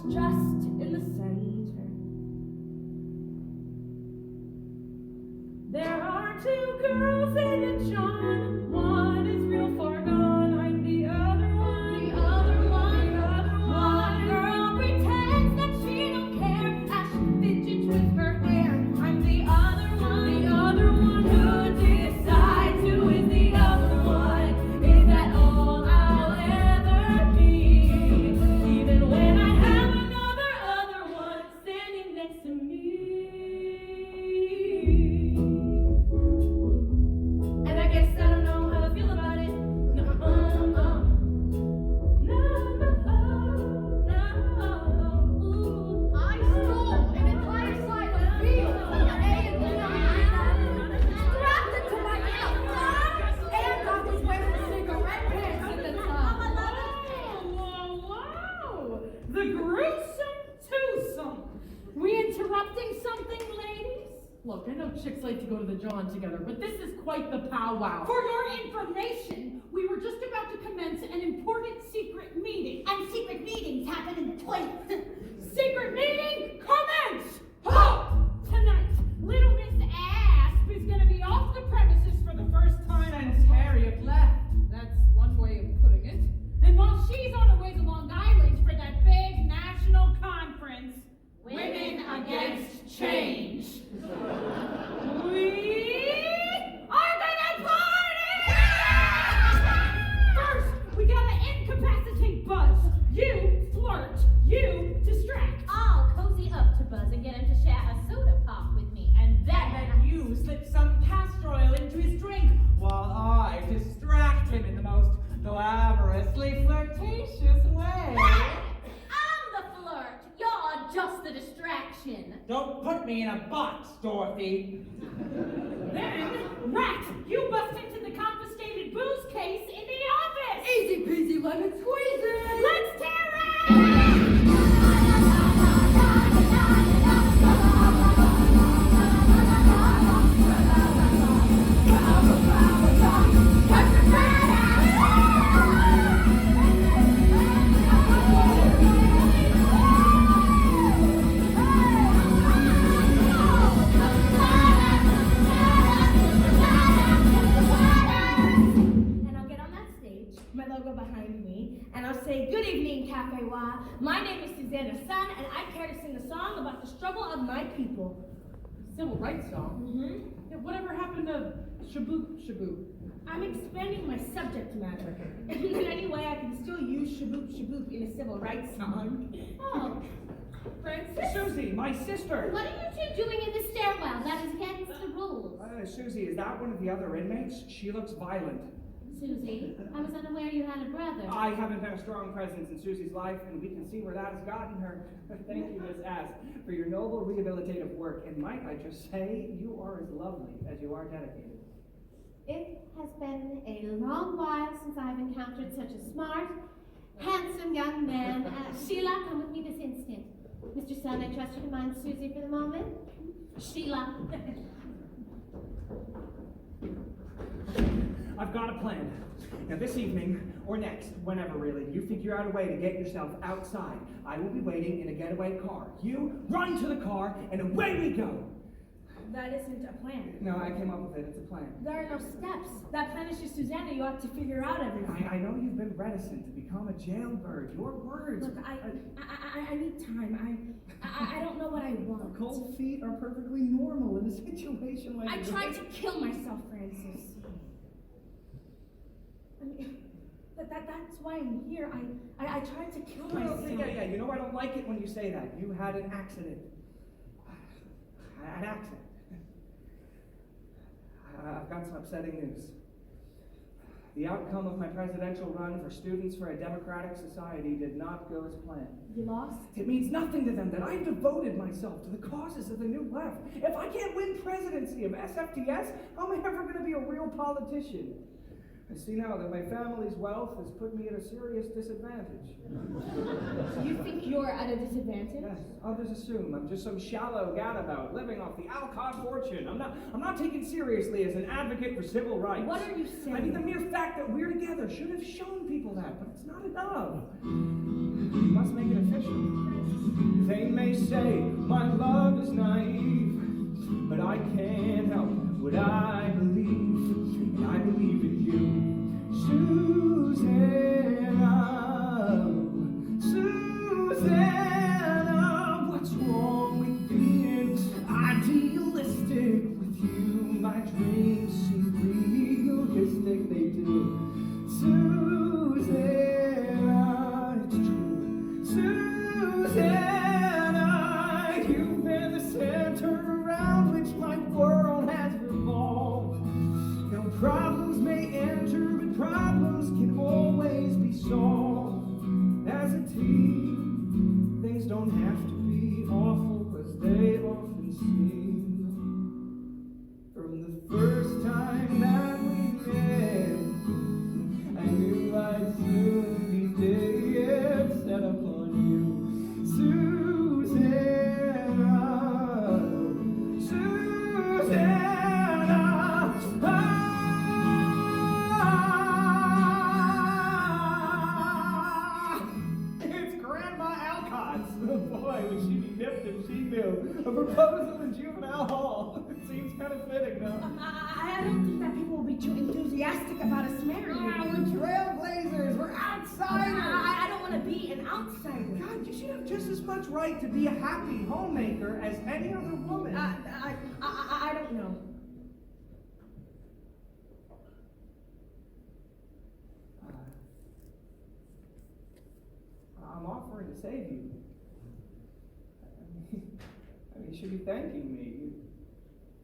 Speaker 2: just in the center.
Speaker 5: There are two girls in a John. One is real far gone. I'm the other one. The other one. The other one.
Speaker 7: One girl pretends that she don't care as she fidgets with her hair. I'm the other one.
Speaker 5: The other one.
Speaker 7: Who decides who is the other one? Is that all I'll ever be? Even when I have another other one standing next to me. And I guess I don't know how I feel about it. No, no, no.
Speaker 2: I stole an entire side of field from the A and B arena, strapped it to my left, and I was wearing cigarette pants at the time.
Speaker 5: Wow. The gruesome twosome. We interrupting something, ladies?
Speaker 6: Look, I know chicks like to go to the John together, but this is quite the powwow.
Speaker 5: For your information, we were just about to commence an important secret meeting.
Speaker 7: And secret meetings happen in the toilet.
Speaker 5: Secret meeting, commence! Halt! Tonight, little Miss Asp is gonna be off the premises for the first time.
Speaker 9: Since Harriet left. That's one way of putting it.
Speaker 5: And while she's on her way to Long Island for that big national conference, Women Against Change, we are gonna party! First, we gotta incapacitate Buzz. You flirt, you distract.
Speaker 7: I'll cozy up to Buzz and get him to share a soda pop with me, and
Speaker 9: Then you slip some castor oil into his drink while I distract him in the most glamorously flirtatious way.
Speaker 7: I'm the flirt. You're just the distraction.
Speaker 9: Don't put me in a box, Dorothy.
Speaker 5: Then, Rat, you bust into the confiscated booze case in the office.
Speaker 2: Easy peasy lemon squeezy.
Speaker 5: Let's tear it!
Speaker 8: And I'll get on that stage, my logo behind me, and I'll say, "Good evening, Cafe Wa. My name is Susannah, and I care to sing a song about the struggle of my people."
Speaker 6: Civil rights song.
Speaker 8: Mm-hmm.
Speaker 6: Yeah, whatever happened to shaboop shaboop?
Speaker 8: I'm expanding my subject matter. And in any way I can still use shaboop shaboop in a civil rights song.
Speaker 1: Oh, Francis?
Speaker 3: Susie, my sister!
Speaker 1: What are you two doing in the stairwell? That is against the rules.
Speaker 3: Susie, is that one of the other inmates? She looks violent.
Speaker 1: Susie, I was unaware you had a brother.
Speaker 3: I haven't been a strong presence in Susie's life, and we can see where that has gotten her. Thank you, Miss Asp, for your noble rehabilitative work. And might I just say, you are as lovely as you are dedicated.
Speaker 1: It has been a long while since I've encountered such a smart, handsome young man. Sheila, come with me this instant. Mr. Sun, I trust you to mind Susie for the moment. Sheila.
Speaker 3: I've got a plan. Now this evening, or next, whenever really, you figure out a way to get yourself outside. I will be waiting in a getaway car. You run to the car, and away we go.
Speaker 8: That isn't a plan.
Speaker 3: No, I came up with it. It's a plan.
Speaker 8: There are no steps. That plan is just Susannah. You have to figure out everything.
Speaker 3: I know you've been reticent to become a jailbird. Your words.
Speaker 8: Look, I need time. I don't know what I want.
Speaker 3: Cold feet are perfectly normal in a situation like
Speaker 8: I
Speaker 3: this.
Speaker 8: tried to kill myself, Francis. I mean, that's why I'm here. I tried to kill myself.
Speaker 3: Yeah. You know I don't like it when you say that. You had an accident. An accident. I've got some upsetting news. The outcome of my presidential run for Students for a Democratic Society did not go as planned.
Speaker 8: You lost?
Speaker 3: It means nothing to them that I've devoted myself to the causes of the new left. If I can't win presidency of SFTS, how am I ever going to be a real politician? I see now that my family's wealth has put me at a serious disadvantage.
Speaker 8: You think you're at a disadvantage?
Speaker 3: Yes, others assume I'm just some shallow gadabout living off the Alcott fortune. I'm not taken seriously as an advocate for civil rights.
Speaker 8: What are you saying?
Speaker 3: I mean, the mere fact that we're together should have shown people that, but it's not enough. We must make it official. may say my love is naive, but I can't help what I believe, and I believe in you, Susannah. Susannah, what's wrong with being idealistic with you? My dreams seem realistic, they do. Susannah, it's true. Susannah, you've been the center around which my world has revolved. Now problems may enter, but problems can always be solved. As a team, things don't have to be awful as they often seem. From the first time that we met, I knew I'd soon be dead set upon you, Susannah. Susannah. It's Grandma Alcott's. Boy, would she be nipped if she knew. A proposal in juvenile hall. It seems kind of fitting, though.
Speaker 8: I don't think that people will be too enthusiastic about us marrying.
Speaker 3: We're trailblazers. We're outsiders.
Speaker 8: I don't want to be an outsider.
Speaker 3: God, you should have just as much right to be a happy homemaker as any other woman.
Speaker 8: I don't know.
Speaker 3: I'm offering to save you. I mean, you should be thanking me.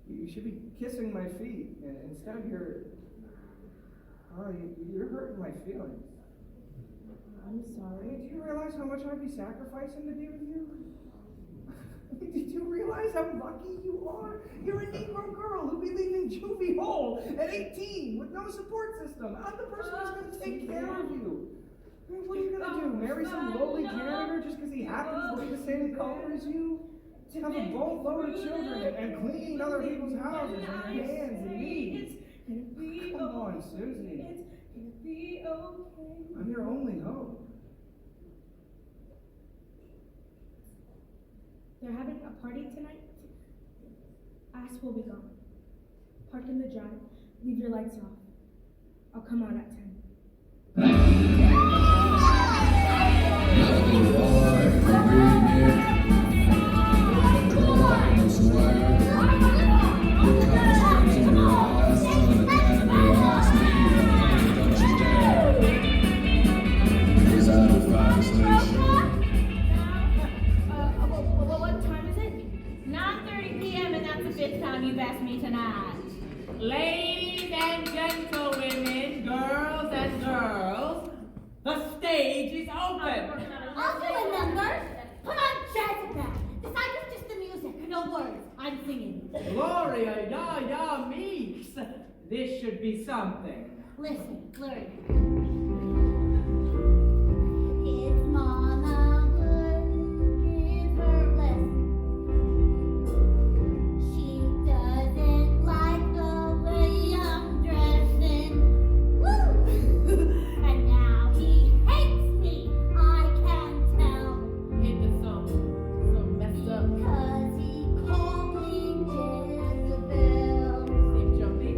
Speaker 3: You should be kissing my feet. And instead, you're hurting my feelings.
Speaker 8: I'm sorry.
Speaker 3: Do you realize how much I'd be sacrificing to be with you? Did you realize how lucky you are? You're a Negro girl who'll be leaving juvie hole at 18 with no support system. I'm the person who's going to take care of you. I mean, what are you going to do? Marry some lowly janitor just because he happens to be the same color as you? Have a boatload of children and clean other people's houses with your hands and knees? Come on, Susie.
Speaker 8: It's gonna be okay.
Speaker 3: I'm your only hope.
Speaker 8: They're having a party tonight. Ask will be gone. Park in the drive. Leave your lights off. I'll come out at 10.
Speaker 1: What time is it? 9:30 p.m. and that's the 5th time you've asked me tonight.
Speaker 9: Ladies and gentlewomen, girls and girls, the stage is open.
Speaker 7: I'll do a number. Put on Jezebel. The song is just the music, no words. I'm singing.
Speaker 9: Gloria, ya, Meeks. This should be something.
Speaker 7: Listen, learn. It's Mama would give her lesson. She doesn't like the way I'm dressing. Woo! And now he hates me, I can tell.
Speaker 2: Into some messed up.
Speaker 7: Because he called me Jezebel.
Speaker 2: Seem jumpy.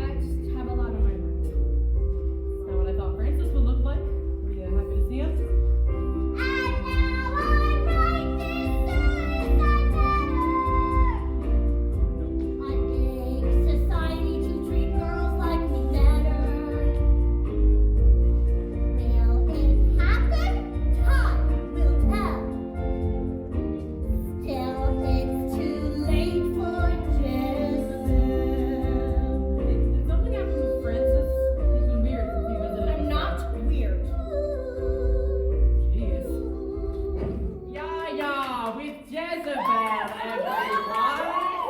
Speaker 8: I just have a lot on my mind.
Speaker 2: Is that what I thought Francis would look like? Were you happy to see him?
Speaker 7: And now I write this suicide letter. I beg society to treat girls like me better. Will it happen? Time will tell. Still, it's too late for Jezebel.
Speaker 2: Did something happen with Francis? He's been weird since he visited.
Speaker 8: I'm not weird.
Speaker 2: Jeez.
Speaker 9: Ya, with Jezebel, everyone.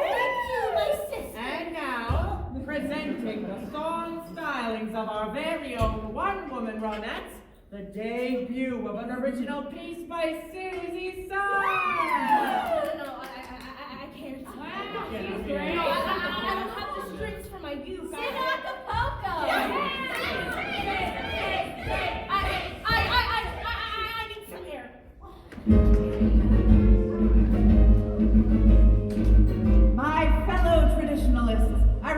Speaker 7: Thank you, my sister.
Speaker 9: And now, presenting the song stylings of our very own one-woman romance, the debut of an original piece by Susie
Speaker 8: No,
Speaker 9: Sun.
Speaker 8: I can't.
Speaker 9: Wow,
Speaker 8: No,
Speaker 9: great.
Speaker 8: I don't have the strings for my youth.
Speaker 1: Sing Acapulco!
Speaker 8: I need some air.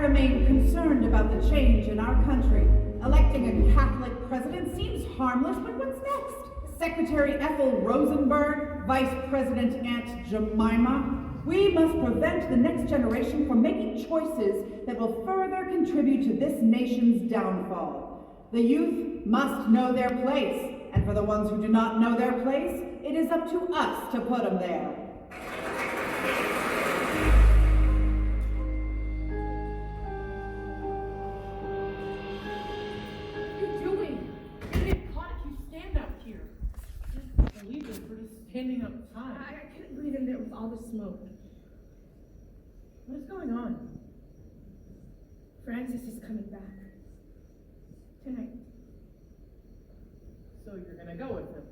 Speaker 10: remain concerned about the change in our country. Electing a Catholic president seems harmless, but what's next? Secretary Ethel Rosenberg, Vice President Aunt Jemima. We must prevent the next generation from making choices that will further contribute to this nation's downfall. The youth must know their place, and for the ones who do not know their place, it is up to us to put them there.
Speaker 6: Standing outside.
Speaker 8: I couldn't breathe in there with all the smoke.
Speaker 6: What is going on?
Speaker 8: Francis is coming back. Tonight.
Speaker 6: So you're gonna go with him?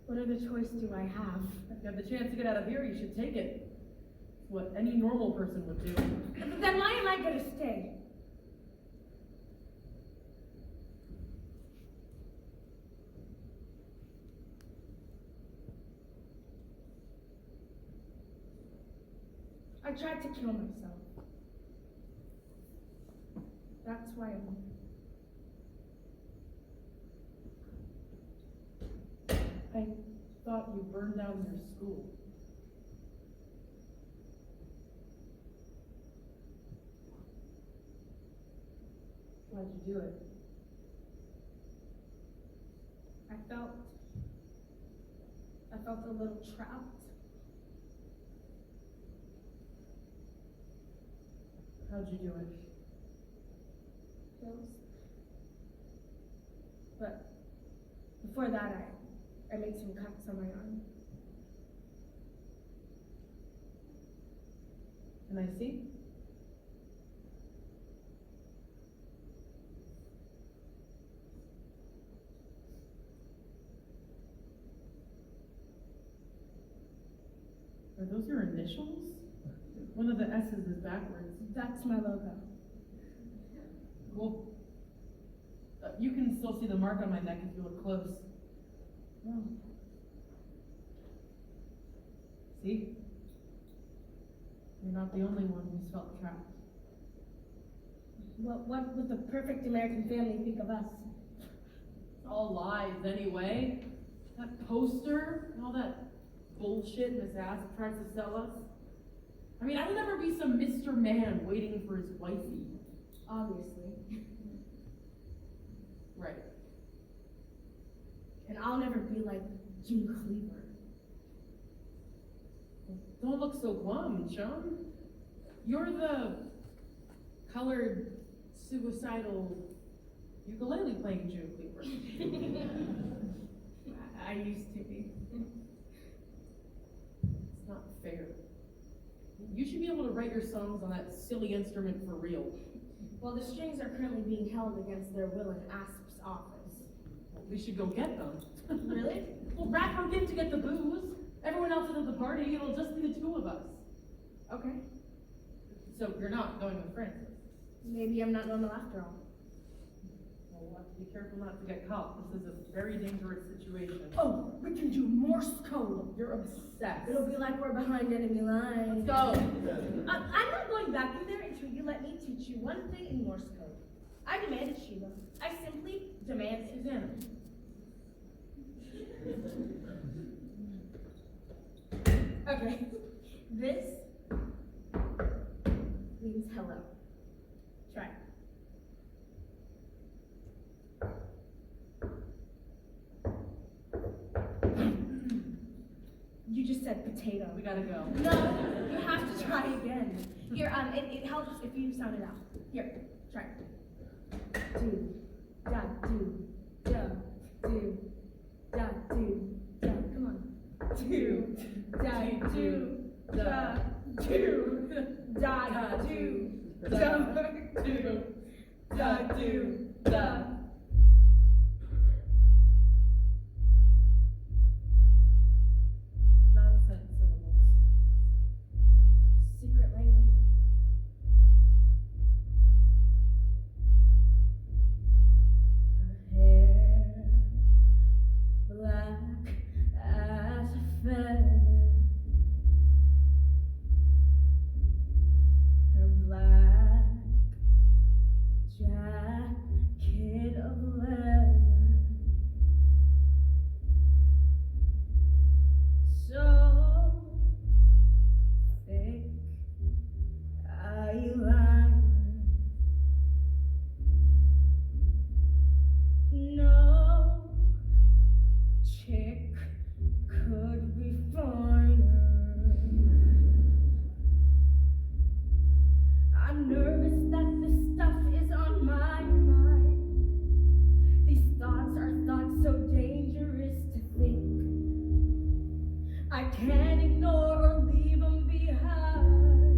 Speaker 8: What other choice do I have?
Speaker 6: If you have the chance to get out of here, you should take it. It's what any normal person would do.
Speaker 8: Then why am I gonna stay? I tried to kill myself. That's why I'm here.
Speaker 6: I thought you burned down your school. Why'd you do it?
Speaker 8: I felt a little trapped.
Speaker 6: How'd you do it?
Speaker 8: Pills. But before that, I made some cuts on my arm.
Speaker 6: Can I see? Are those your initials? One of the S's is backwards.
Speaker 8: That's my logo.
Speaker 6: Cool. You can still see the mark on my neck if you look close.
Speaker 8: Oh.
Speaker 6: See? You're not the only one who's felt trapped.
Speaker 8: What would the perfect American family think of us?
Speaker 6: It's all lies anyway. That poster and all that bullshit Miss Ass tries to sell us. I mean, I would never be some Mr. Man waiting for his wifey.
Speaker 8: Obviously.
Speaker 6: Right.
Speaker 8: And I'll never be like Jim Cleaver.
Speaker 6: Don't look so glum, chum. You're the colored, suicidal, ukulele playing Jim Cleaver.
Speaker 8: I used to be.
Speaker 6: It's not fair. You should be able to write your songs on that silly instrument for real.
Speaker 8: Well, the strings are currently being held against their will in Asp's office.
Speaker 6: Well, we should go get them.
Speaker 8: Really?
Speaker 6: Well, Rat broke in to get the booze. Everyone else is at the party. It'll just be the two of us.
Speaker 8: Okay.
Speaker 6: So you're not going with Francis?
Speaker 8: Maybe I'm not normal after all.
Speaker 6: Well, we'll have to be careful not to get caught. This is a very dangerous situation.
Speaker 8: Oh, we can do Morse code.
Speaker 6: You're obsessed.
Speaker 8: It'll be like we're behind enemy lines.
Speaker 6: Let's go.
Speaker 8: I'm not going back in there until you let me teach you one thing in Morse code. I demand it, Sheila. I simply demand it.
Speaker 6: Susannah.
Speaker 8: Okay. This means hello. Try. You just said potato.
Speaker 6: We gotta go.
Speaker 8: No, you have to try again. Here, it helps if you sound it out. Here, try. Do, da, do, da, do, da, do, da. Come on. Do, da, do, da, do, da, do, da, do, da, do, da.
Speaker 6: Nonsense syllables.
Speaker 8: Secret language. Her hair black as a feather. Her black
Speaker 2: I can't ignore or leave them behind.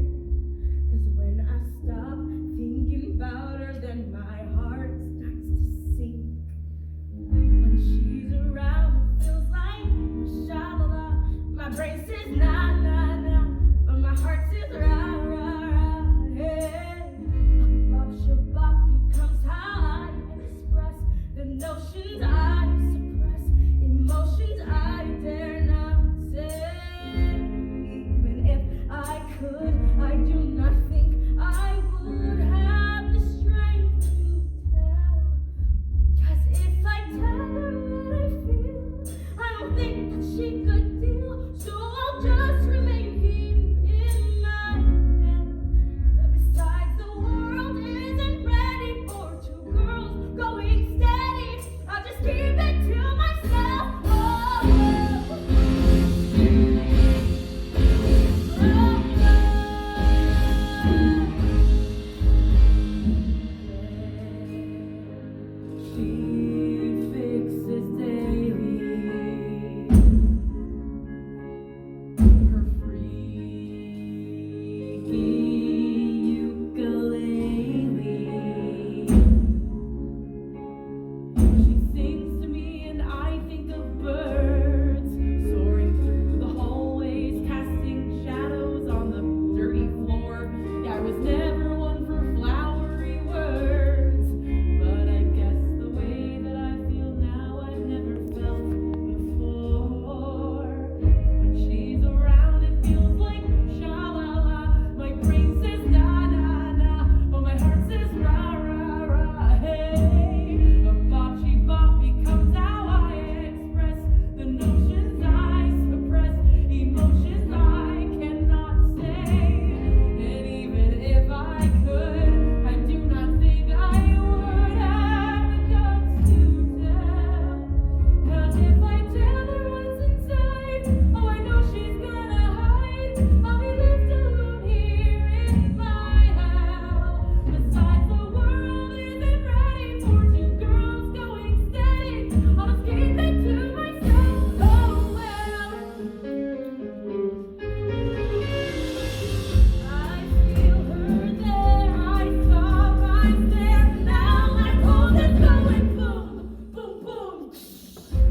Speaker 2: 'Cause when I stop thinking about her, then my heart starts to sink. When she's around, it feels like sha-la-la. My brain says nah, nah, nah, but my heart says rah, rah, rah. Hey, bop, shabop becomes how I express the notions I suppress, emotions I dare not say. Even if I could, I do not think I would have the strength to tell. 'Cause if I tell her what I feel, I don't think that she could deal. So I'll just remain here in my head. That besides, the world isn't ready for two girls going steady. I'll just keep it to myself. Oh, she fixes daily her freaky ukulele. She sings to me and I think of birds soaring through the hallways, casting shadows on the dirty floor. Yeah, I was never one for flowery words, but I guess the way that I feel now I've never felt before. When she's around, it feels like sha-la-la. My brain says nah, nah, nah, but my heart says rah, rah, rah. Hey, a bop becomes how I express the notions I suppress, emotions I cannot say. And even if I could, I do not think I would have the guts to tell. 'Cause if I tell her what's inside, oh, I know she's gonna hide. I'll be left alone here in my hell. Besides, the world isn't ready for two girls going steady. I'll just keep it to myself. Oh well. I feel her there. I saw right there. Now my pulse is going boom, boom, boom.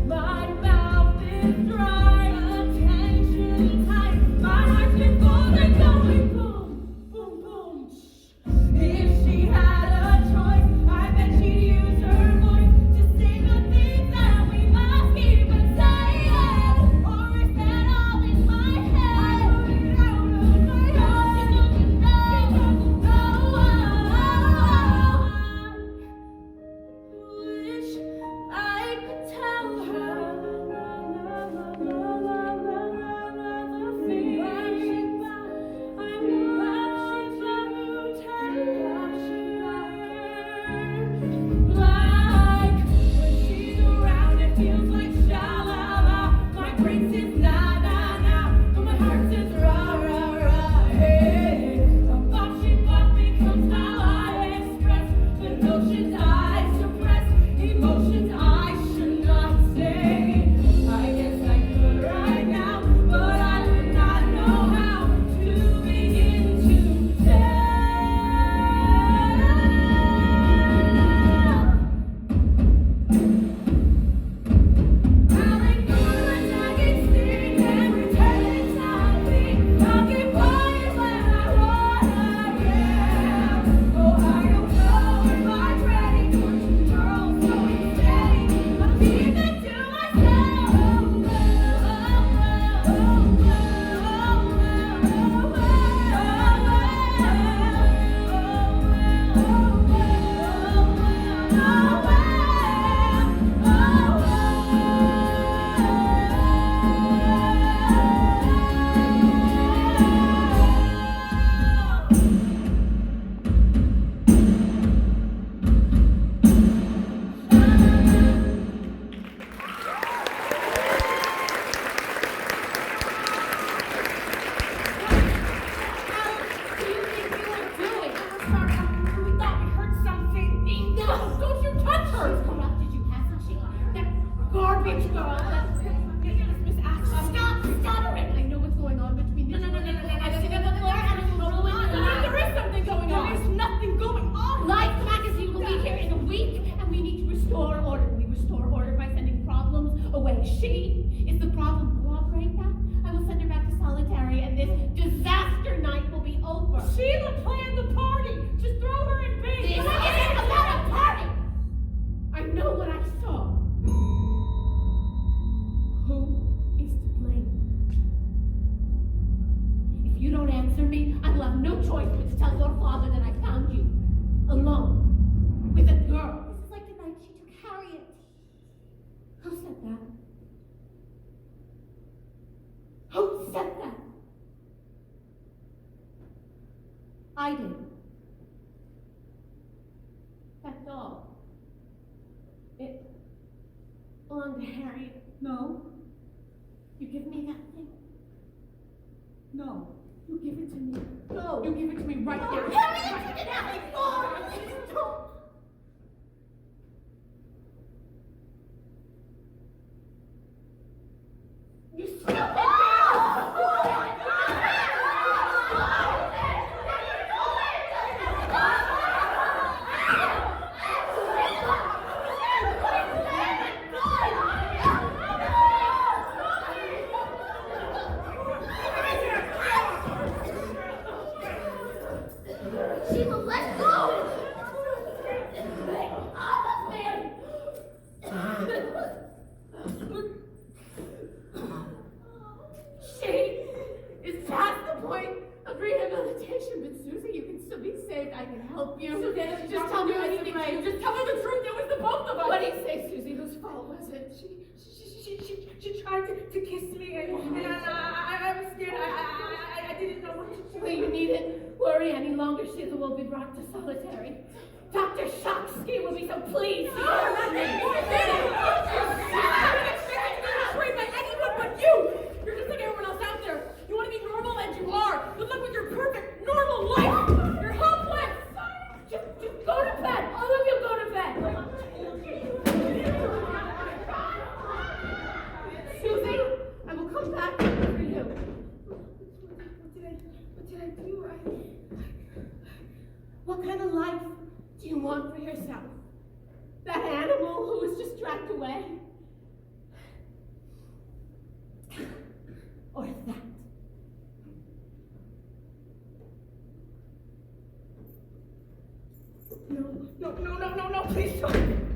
Speaker 2: My mouth is dry, attention tight. My heart's been full and going boom, boom, boom. If she had a choice, I bet she'd use her voice to sing the things that we must keep inside. Or is that all in my head? I put it out of my head. She doesn't wish I could tell her the things I'm watching you tell her. Like when she's around, it feels like sha-la-la. My brain says nah, nah, nah, but my heart says rah, rah, rah. Hey, a bop becomes how I express the notions I suppress, emotions I should not say. I guess I could right now, but I would not know how to begin to tell. I'll ignore the nagging sting and
Speaker 7: answer me, I will have no choice but to tell your father that I found you alone with a girl.
Speaker 1: This is like the night she took Harriet.
Speaker 7: Who said that? Who said that?
Speaker 1: I did. That doll. It belonged to Harriet.
Speaker 5: No,
Speaker 1: You give me that thing?
Speaker 5: no.
Speaker 1: You give it to me.
Speaker 7: No. You give it to me right now.
Speaker 1: Harriet, you can have it for!
Speaker 7: You stupid
Speaker 1: She will let go!
Speaker 7: She is past the point of rehabilitation, but Susie, you can still be saved. I can help you.
Speaker 1: Susannah,
Speaker 7: Just tell me anything. Just tell me the truth. It was the both of us. What do you say, Susie? Whose fault was it?
Speaker 8: She tried to kiss me, and I was scared. I didn't know what to do.
Speaker 7: Well, you needn't worry any longer. Sheila will be brought to solitary. Dr. Shocksky will be so pleased.
Speaker 8: I'm not betrayed by anyone but you. You're just like everyone else out there. You want to be normal, and you are. Good luck with your perfect normal life. You're hopeless.
Speaker 7: Just go to bed. All of you go to bed. Susie, I will come back for you.
Speaker 8: What did I do?
Speaker 7: What kind of life do you want for yourself? That animal who was just dragged away? Or that?
Speaker 8: No, please don't.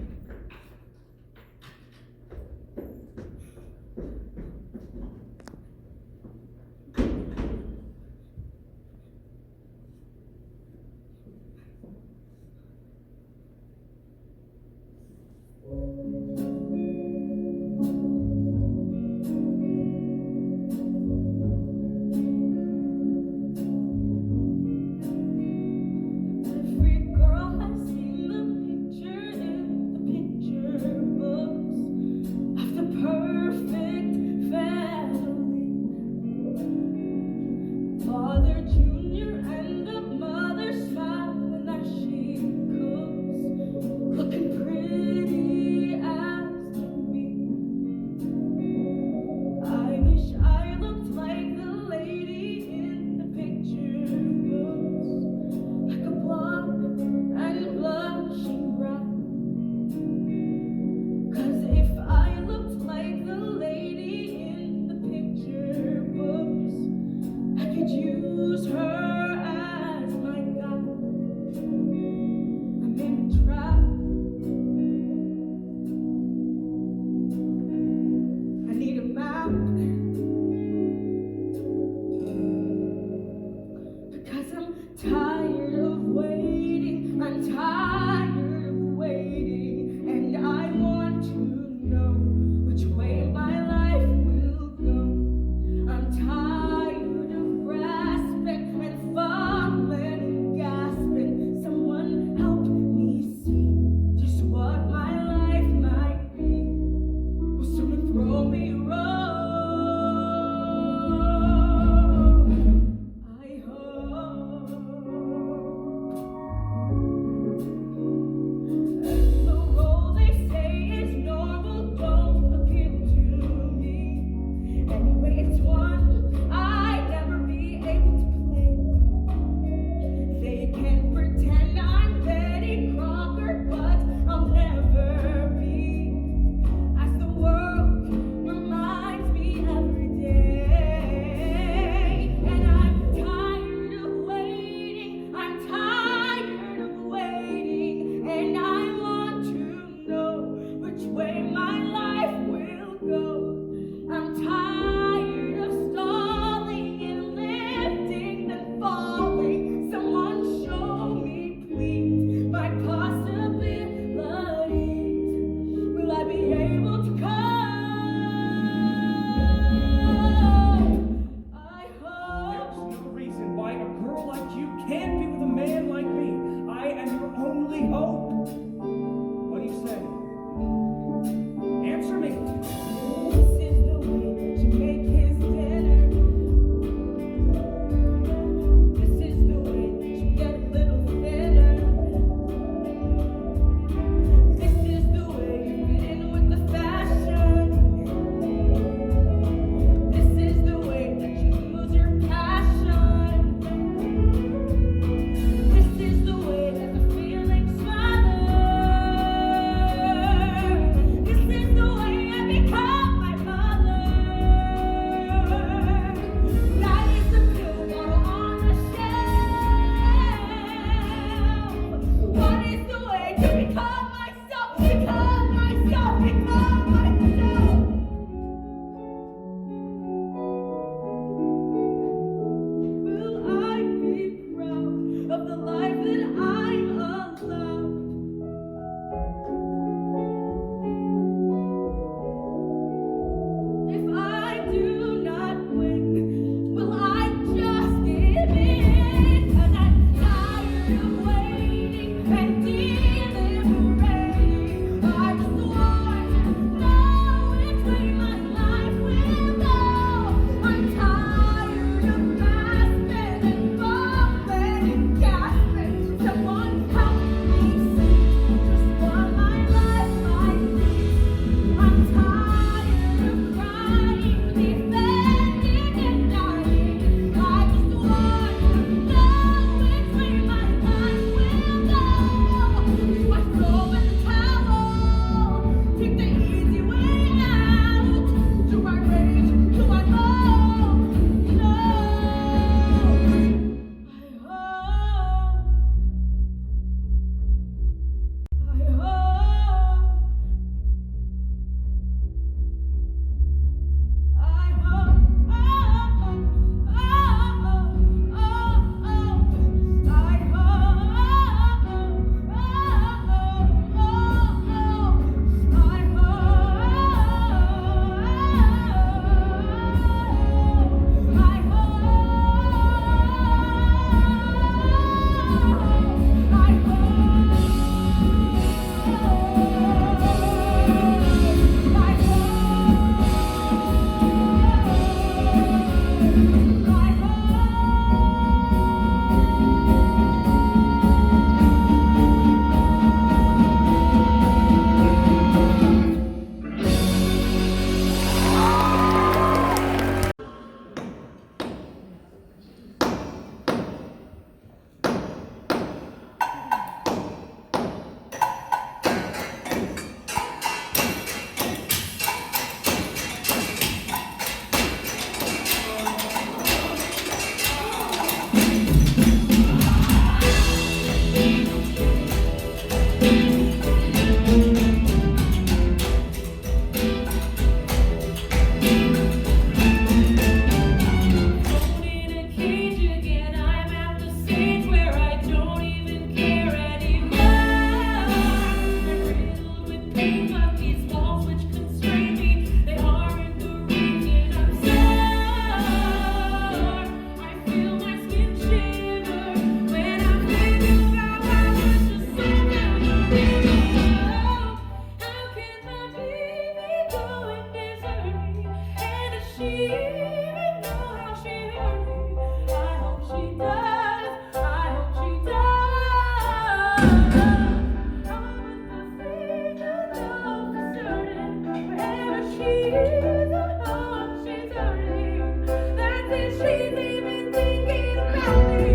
Speaker 7: crazy, she's even thinking about me.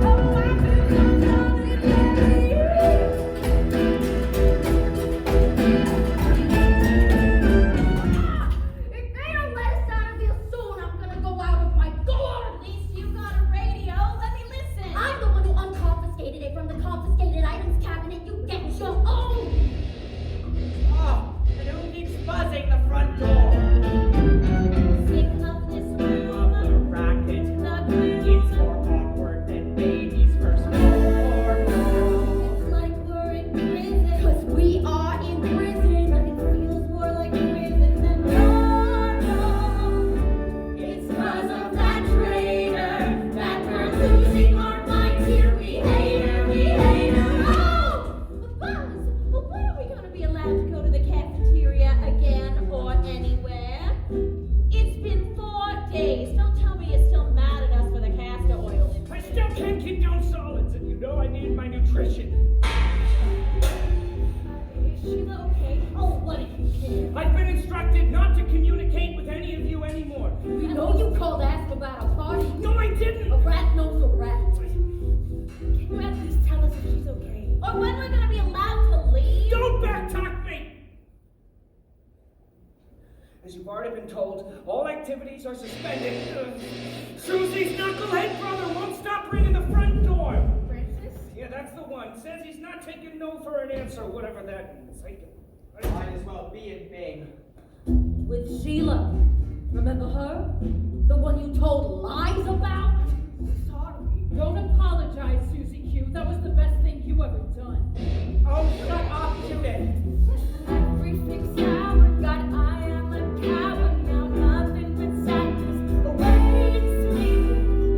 Speaker 7: Oh, I feel so solitary. If they don't let us out of here soon, I'm gonna go out of my door.
Speaker 11: At least you got a radio. Let me listen.
Speaker 7: I'm the one who unconfiscated it from the confiscated items cabinet. You get your own.
Speaker 9: Oh, and who keeps buzzing the front door?
Speaker 11: Sick of this
Speaker 9: Of the
Speaker 11: room.
Speaker 9: racket.
Speaker 11: The glue.
Speaker 9: It's more awkward than baby's first door.
Speaker 11: It's like we're in prison.
Speaker 7: 'Cause we are in prison.
Speaker 11: But it feels more like prison than normal.
Speaker 7: It's 'cause of that traitor that we're losing our minds here. We hate her, we hate her. Oh!
Speaker 11: Buzz, when are we going to be allowed to go to the cafeteria again or anywhere? It's been 4 days. Don't tell me you're still mad at us for the castor oil.
Speaker 4: I still can't keep down solids, and you know I need my nutrition.
Speaker 11: Is Sheila okay? Oh, what do you care?
Speaker 4: I've been instructed not to communicate with any of you anymore.
Speaker 2: We know you called to ask about a party.
Speaker 4: No, I didn't.
Speaker 2: A rat knows a rat.
Speaker 8: Can you at least tell us if she's okay?
Speaker 11: Or when we're going to be allowed to leave?
Speaker 4: Don't backtalk me! As you've already been told, all activities are suspended. Susie's knucklehead brother won't stop ringing the front door.
Speaker 8: Francis?
Speaker 4: Yeah, that's the one. Says he's not taking no for an answer, whatever that means.
Speaker 9: Might as well be in Bing.
Speaker 2: With Sheila. Remember her? The one you told lies about?
Speaker 8: Sorry.
Speaker 5: Don't apologize, Susie Q. That was the best thing you ever done.
Speaker 9: Oh, shut up, Judith.
Speaker 7: Everything's sour, got I am a coward, now nothing but sadness awaits me.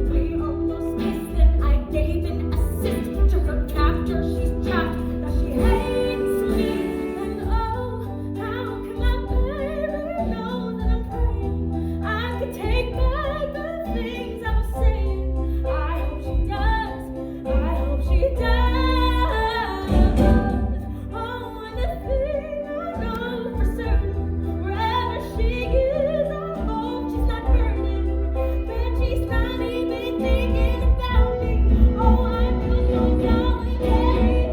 Speaker 7: We almost kissed and I gave an assist to her capture. She's trapped, now she hates me. And oh, how can my baby know that I'm praying I could take back the things I was saying? I hope she does, I hope she does. Oh, and the thing I know for certain, wherever she is, I hope she's not burning. But she's not even thinking about me. Oh, I feel so solitary.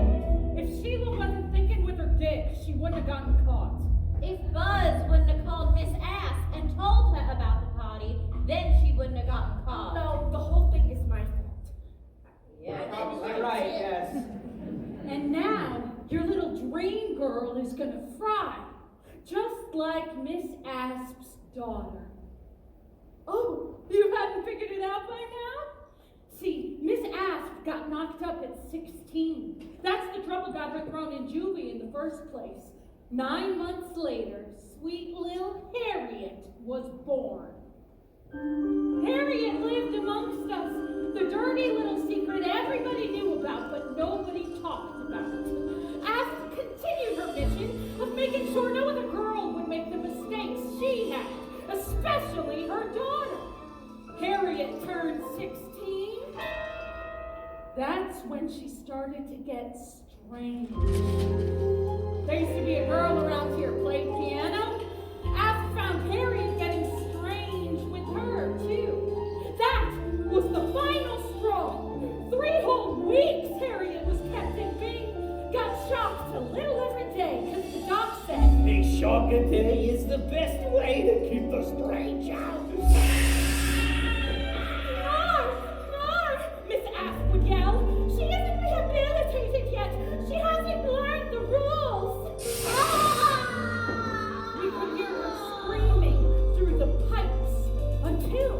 Speaker 5: If Sheila wasn't thinking with her dick, she wouldn't have gotten caught.
Speaker 11: If Buzz wouldn't have called Miss Ass and told her about the party, then she wouldn't have gotten caught.
Speaker 8: No, the whole thing is my fault.
Speaker 11: Yeah,
Speaker 9: Probably right, yes.
Speaker 5: And now, your little dream girl is gonna fry, just like Miss Asp's daughter. Oh, you hadn't figured it out by now? See, Miss Asp got knocked up at 16. That's the trouble got her thrown in juvie in the first place. 9 months later, sweet little Harriet was born. Harriet lived amongst us, the dirty little secret everybody knew about, but nobody talked about. Asp continued her mission of making sure no other girl would make the mistakes she had, especially her daughter. Harriet turned 16. That's when she started to get strange. There used to be a girl around here who played piano. Asp found Harriet getting strange with her, too. That was the final straw. 3 whole weeks Harriet was kept in Bing. Got shocked a little every day because the doc said,
Speaker 4: A shock a day is the best way to keep the strange out.
Speaker 5: Miss Asp would yell. She isn't rehabilitated yet. She hasn't learned the rules. We could hear her screaming through the pipes until,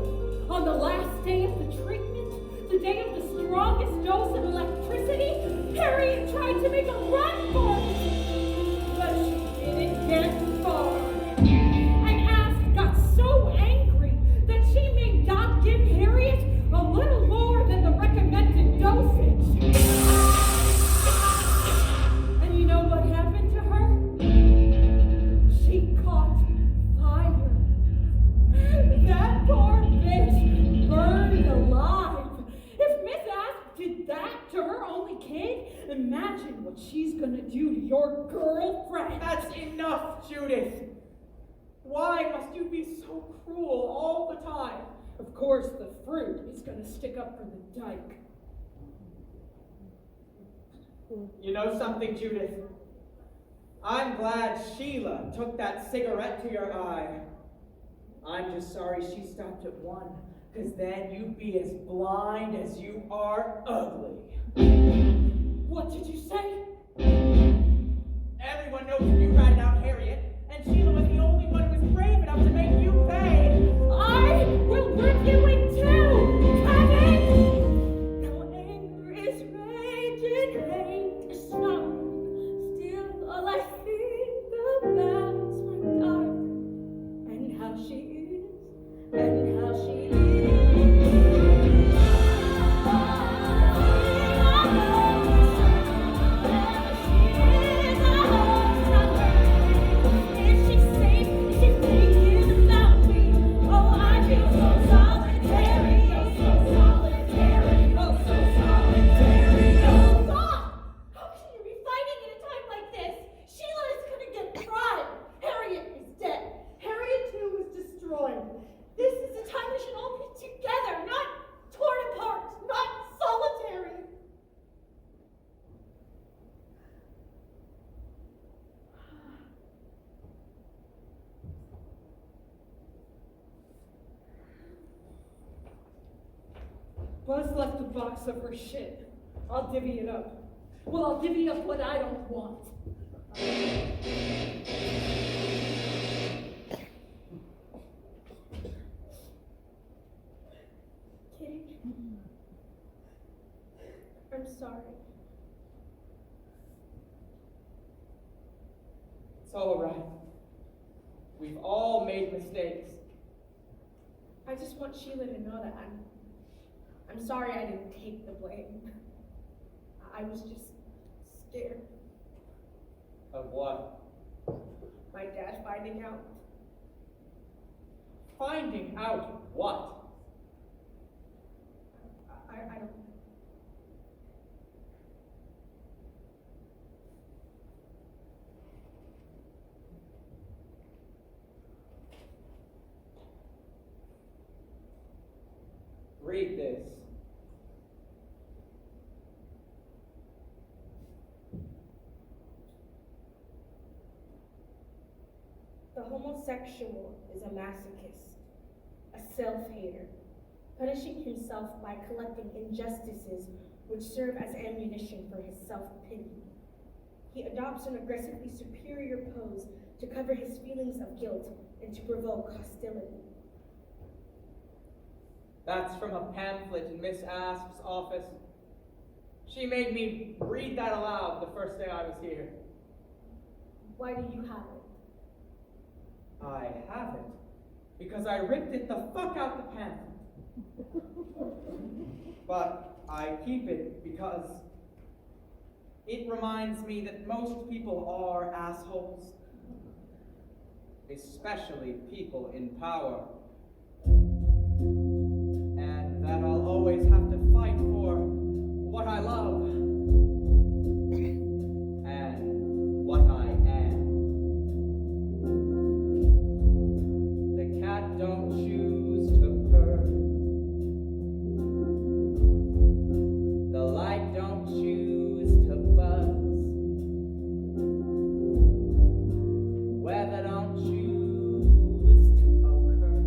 Speaker 5: on the last day of the treatment, the day of the strongest dose of electricity, Harriet tried to make a run for it. But she didn't get far. And Asp got so angry that she made Doc give Harriet a little more than the recommended dosage. And you know what happened to her? She caught fire. That poor bitch burned alive. If Miss Asp did that to her only kid, imagine what she's gonna do to your girlfriend.
Speaker 9: That's enough, Judith. Why must you be so cruel all the time?
Speaker 5: Of course, the fruit is gonna stick up for the dyke.
Speaker 9: You know something, Judith? I'm glad Sheila took that cigarette to your eye. I'm just sorry she stopped at one, because then you'd be as blind as you are ugly.
Speaker 5: What did you say?
Speaker 9: Everyone knows you ratted out Harriet, and Sheila was the only one who was brave enough to make you pay.
Speaker 11: I will rip you in two, Kevin! Now anger is raging, hate is strong. Still all I think about's my daughter, and how she is, and how she is.
Speaker 5: Buzz left a box of her shit. I'll divvy it up. Well, I'll divvy up what I don't want.
Speaker 8: Kitty, I'm sorry.
Speaker 9: It's all right. We've all made mistakes.
Speaker 8: I just want Sheila to know that I'm sorry I didn't take the blame. I was just scared.
Speaker 9: Of what?
Speaker 8: My dad finding out.
Speaker 9: Finding out what?
Speaker 8: I don't know.
Speaker 9: Read this.
Speaker 8: The homosexual is a masochist, a self-hater, punishing himself by collecting injustices which serve as ammunition for his self-pity. He adopts an aggressively superior pose to cover his feelings of guilt and to provoke hostility.
Speaker 9: That's from a pamphlet in Miss Asp's office. She made me read that aloud the first day I was here.
Speaker 8: Why do you have it?
Speaker 9: I have it because I ripped it the fuck out the pamphlet. But I keep it because it reminds me that most people are assholes, especially people in power. And that I'll always have to fight for what I love and what I am. The cat don't choose to purr. The light don't choose to buzz. Weather don't choose to occur.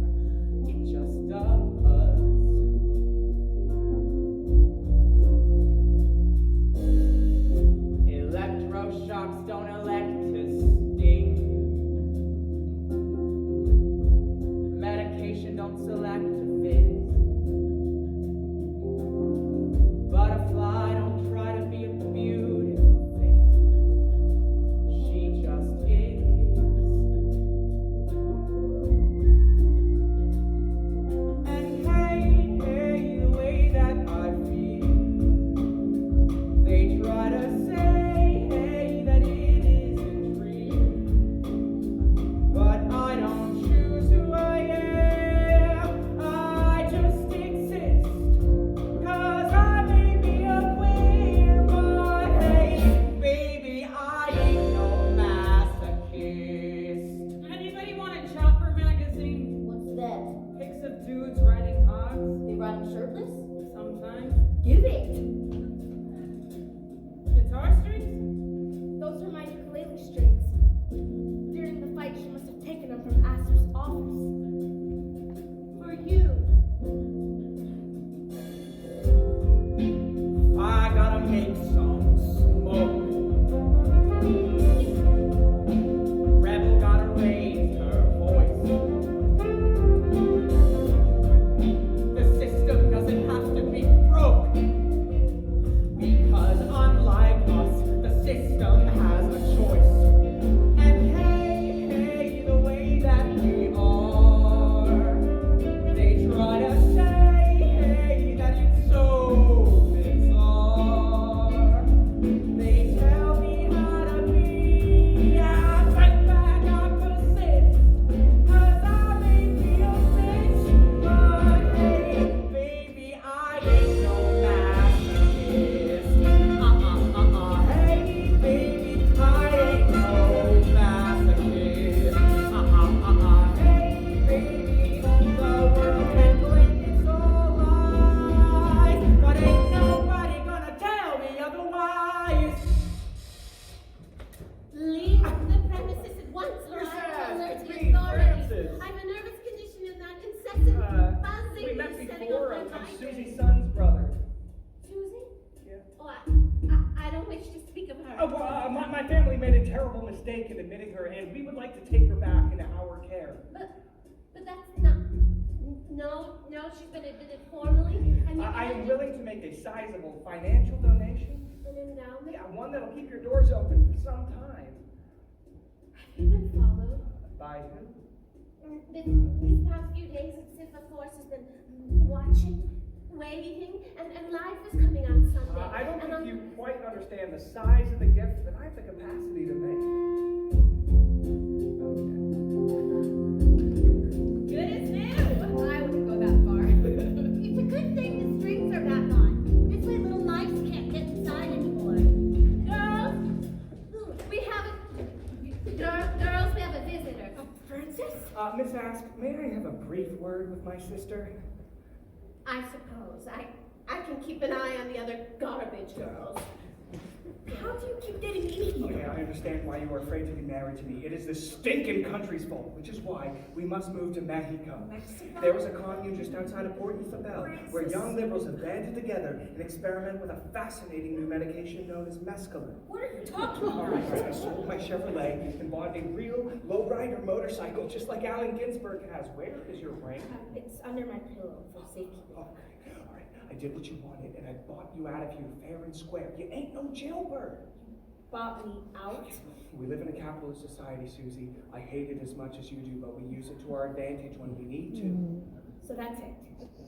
Speaker 7: run shirtless?
Speaker 6: Sometimes.
Speaker 7: Give it!
Speaker 6: Guitar strings?
Speaker 7: Those are my ukulele strings. During the fight, she must have taken them from Astor's office.
Speaker 6: For you.
Speaker 4: I gotta make some smoke. Rebel gotta raise her voice. The system doesn't have to be broke. Because unlike us, the system has a choice. And hey, the way that we are, they try to say, hey, that it's so bizarre. They tell me how to be, I fight back, I persist, 'cause I may be a bitch, but hey, baby, I ain't no masochist. Hey, baby, I ain't no masochist. Hey, baby, the world can blame it's all lies, but ain't nobody gonna tell me otherwise.
Speaker 1: Leave the premises at once, or
Speaker 3: Who's
Speaker 1: I
Speaker 3: that?
Speaker 1: will alert
Speaker 3: It's
Speaker 1: the
Speaker 3: me,
Speaker 1: authorities.
Speaker 3: Francis.
Speaker 1: I have a nervous condition and that incessant buzzing
Speaker 3: We met
Speaker 1: is setting
Speaker 3: before.
Speaker 1: off
Speaker 3: I'm
Speaker 1: my migraine.
Speaker 3: Susie's son's brother.
Speaker 1: Susie?
Speaker 3: Yeah.
Speaker 1: Oh, I don't wish to speak of her.
Speaker 3: Oh, well, my family made a terrible mistake in admitting her, and we would like to take her back into our care.
Speaker 1: But that's not. No, she's been admitted formally, and
Speaker 3: I am willing to make a sizable financial donation.
Speaker 1: an endowment.
Speaker 3: Yeah, one that'll keep your doors open for some time.
Speaker 1: Have you been followed?
Speaker 3: By who?
Speaker 1: These past few days, it's as if a force has been watching, waiting, and life is coming on Sunday.
Speaker 3: I don't
Speaker 1: and
Speaker 3: think
Speaker 1: on-
Speaker 3: you quite understand the size of the gift that I have the capacity to make.
Speaker 8: Good as new. I wouldn't go that far.
Speaker 7: It's a good thing the strings are back on. This way little knives can't get inside anymore. Girls, we have a visitor.
Speaker 8: Francis?
Speaker 3: Miss Ask, may I have a brief word with my sister?
Speaker 1: I suppose. I can keep an eye on the other garbage girls.
Speaker 8: How do you keep getting in here?
Speaker 3: Okay, I understand why you are afraid to be married to me. It is this stinking country's fault, which is why we must move to Mexico. There was a commune just outside of Port Isabel, where young liberals have banded together and experiment with a fascinating new medication known as mescaline.
Speaker 8: What are you talking
Speaker 3: All
Speaker 8: about?
Speaker 3: right, I sold my Chevrolet and bought a real lowrider motorcycle, just like Allen Ginsberg has. Where is your ring?
Speaker 8: It's under my pillow for safety.
Speaker 3: Okay, all right. I did what you wanted, and I bought you out of here fair and square. You ain't no jailbird.
Speaker 8: Bought me out?
Speaker 3: We live in a capitalist society, Susie. I hate it as much as you do, but we use it to our advantage when we need to.
Speaker 8: So that's it.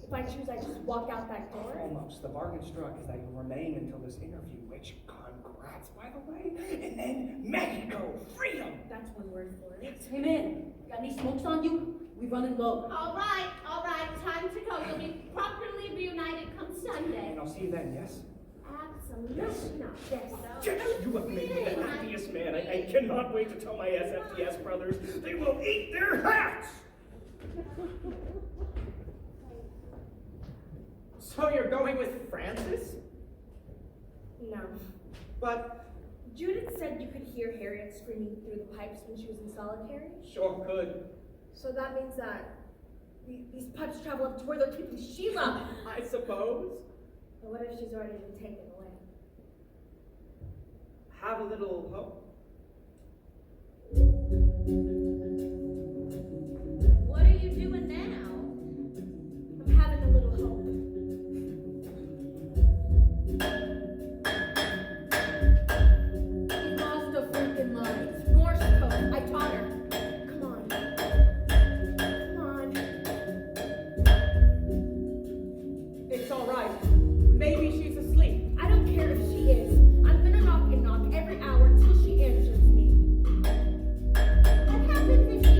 Speaker 8: If I choose, I just walk out that door?
Speaker 3: Almost. The bargain struck is that you'll remain until this interview, which, congrats, by the way, and then Mexico, freedom!
Speaker 8: That's one word for it.
Speaker 2: Hey man, got any smokes on you? We running low.
Speaker 1: All right, time to go. You'll be properly reunited come Sunday.
Speaker 3: And I'll see you then, yes?
Speaker 1: Absolutely not. Yes.
Speaker 3: Yes, you have made me the happiest man. I cannot wait to tell my SFTS brothers they will eat their hats!
Speaker 9: So you're going with Francis?
Speaker 8: No.
Speaker 9: But
Speaker 8: Judith said you could hear Harriet screaming through the pipes when she was in solitary.
Speaker 3: Sure could.
Speaker 8: So that means that these pipes travel up to where they're keeping Sheila.
Speaker 3: I suppose.
Speaker 8: But what if she's already been taken away?
Speaker 3: Have a little hope.
Speaker 1: What are you doing now?
Speaker 8: I'm having a little hope.
Speaker 2: We lost a freaking life.
Speaker 8: Morse code. I taught her. Come on. Come on.
Speaker 9: it's all right. Maybe she's asleep.
Speaker 8: I don't care if she is. I'm gonna knock and knock every hour till she answers me.
Speaker 1: What happens if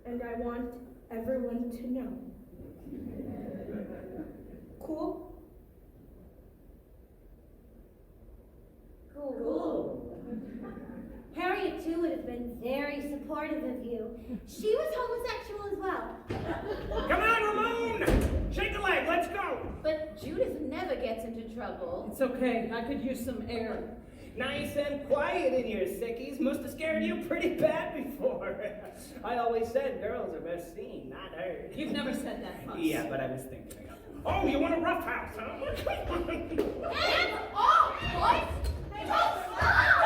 Speaker 11: and I want everyone to know. Cool?
Speaker 1: Cool. Harriet, too, would have been very supportive of you. She was homosexual as well.
Speaker 4: Come on, Ramon! Shake a leg, let's go!
Speaker 1: But Judith never gets into trouble.
Speaker 5: It's okay. I could use some air.
Speaker 4: Nice and quiet in here, sickies. Must have scared you pretty bad before. I always said girls are best seen, not heard.
Speaker 5: You've never said that, Puss.
Speaker 4: Yeah, but I was thinking of. Oh, you want a rough house, huh?
Speaker 2: Hands off, boys! Don't stop!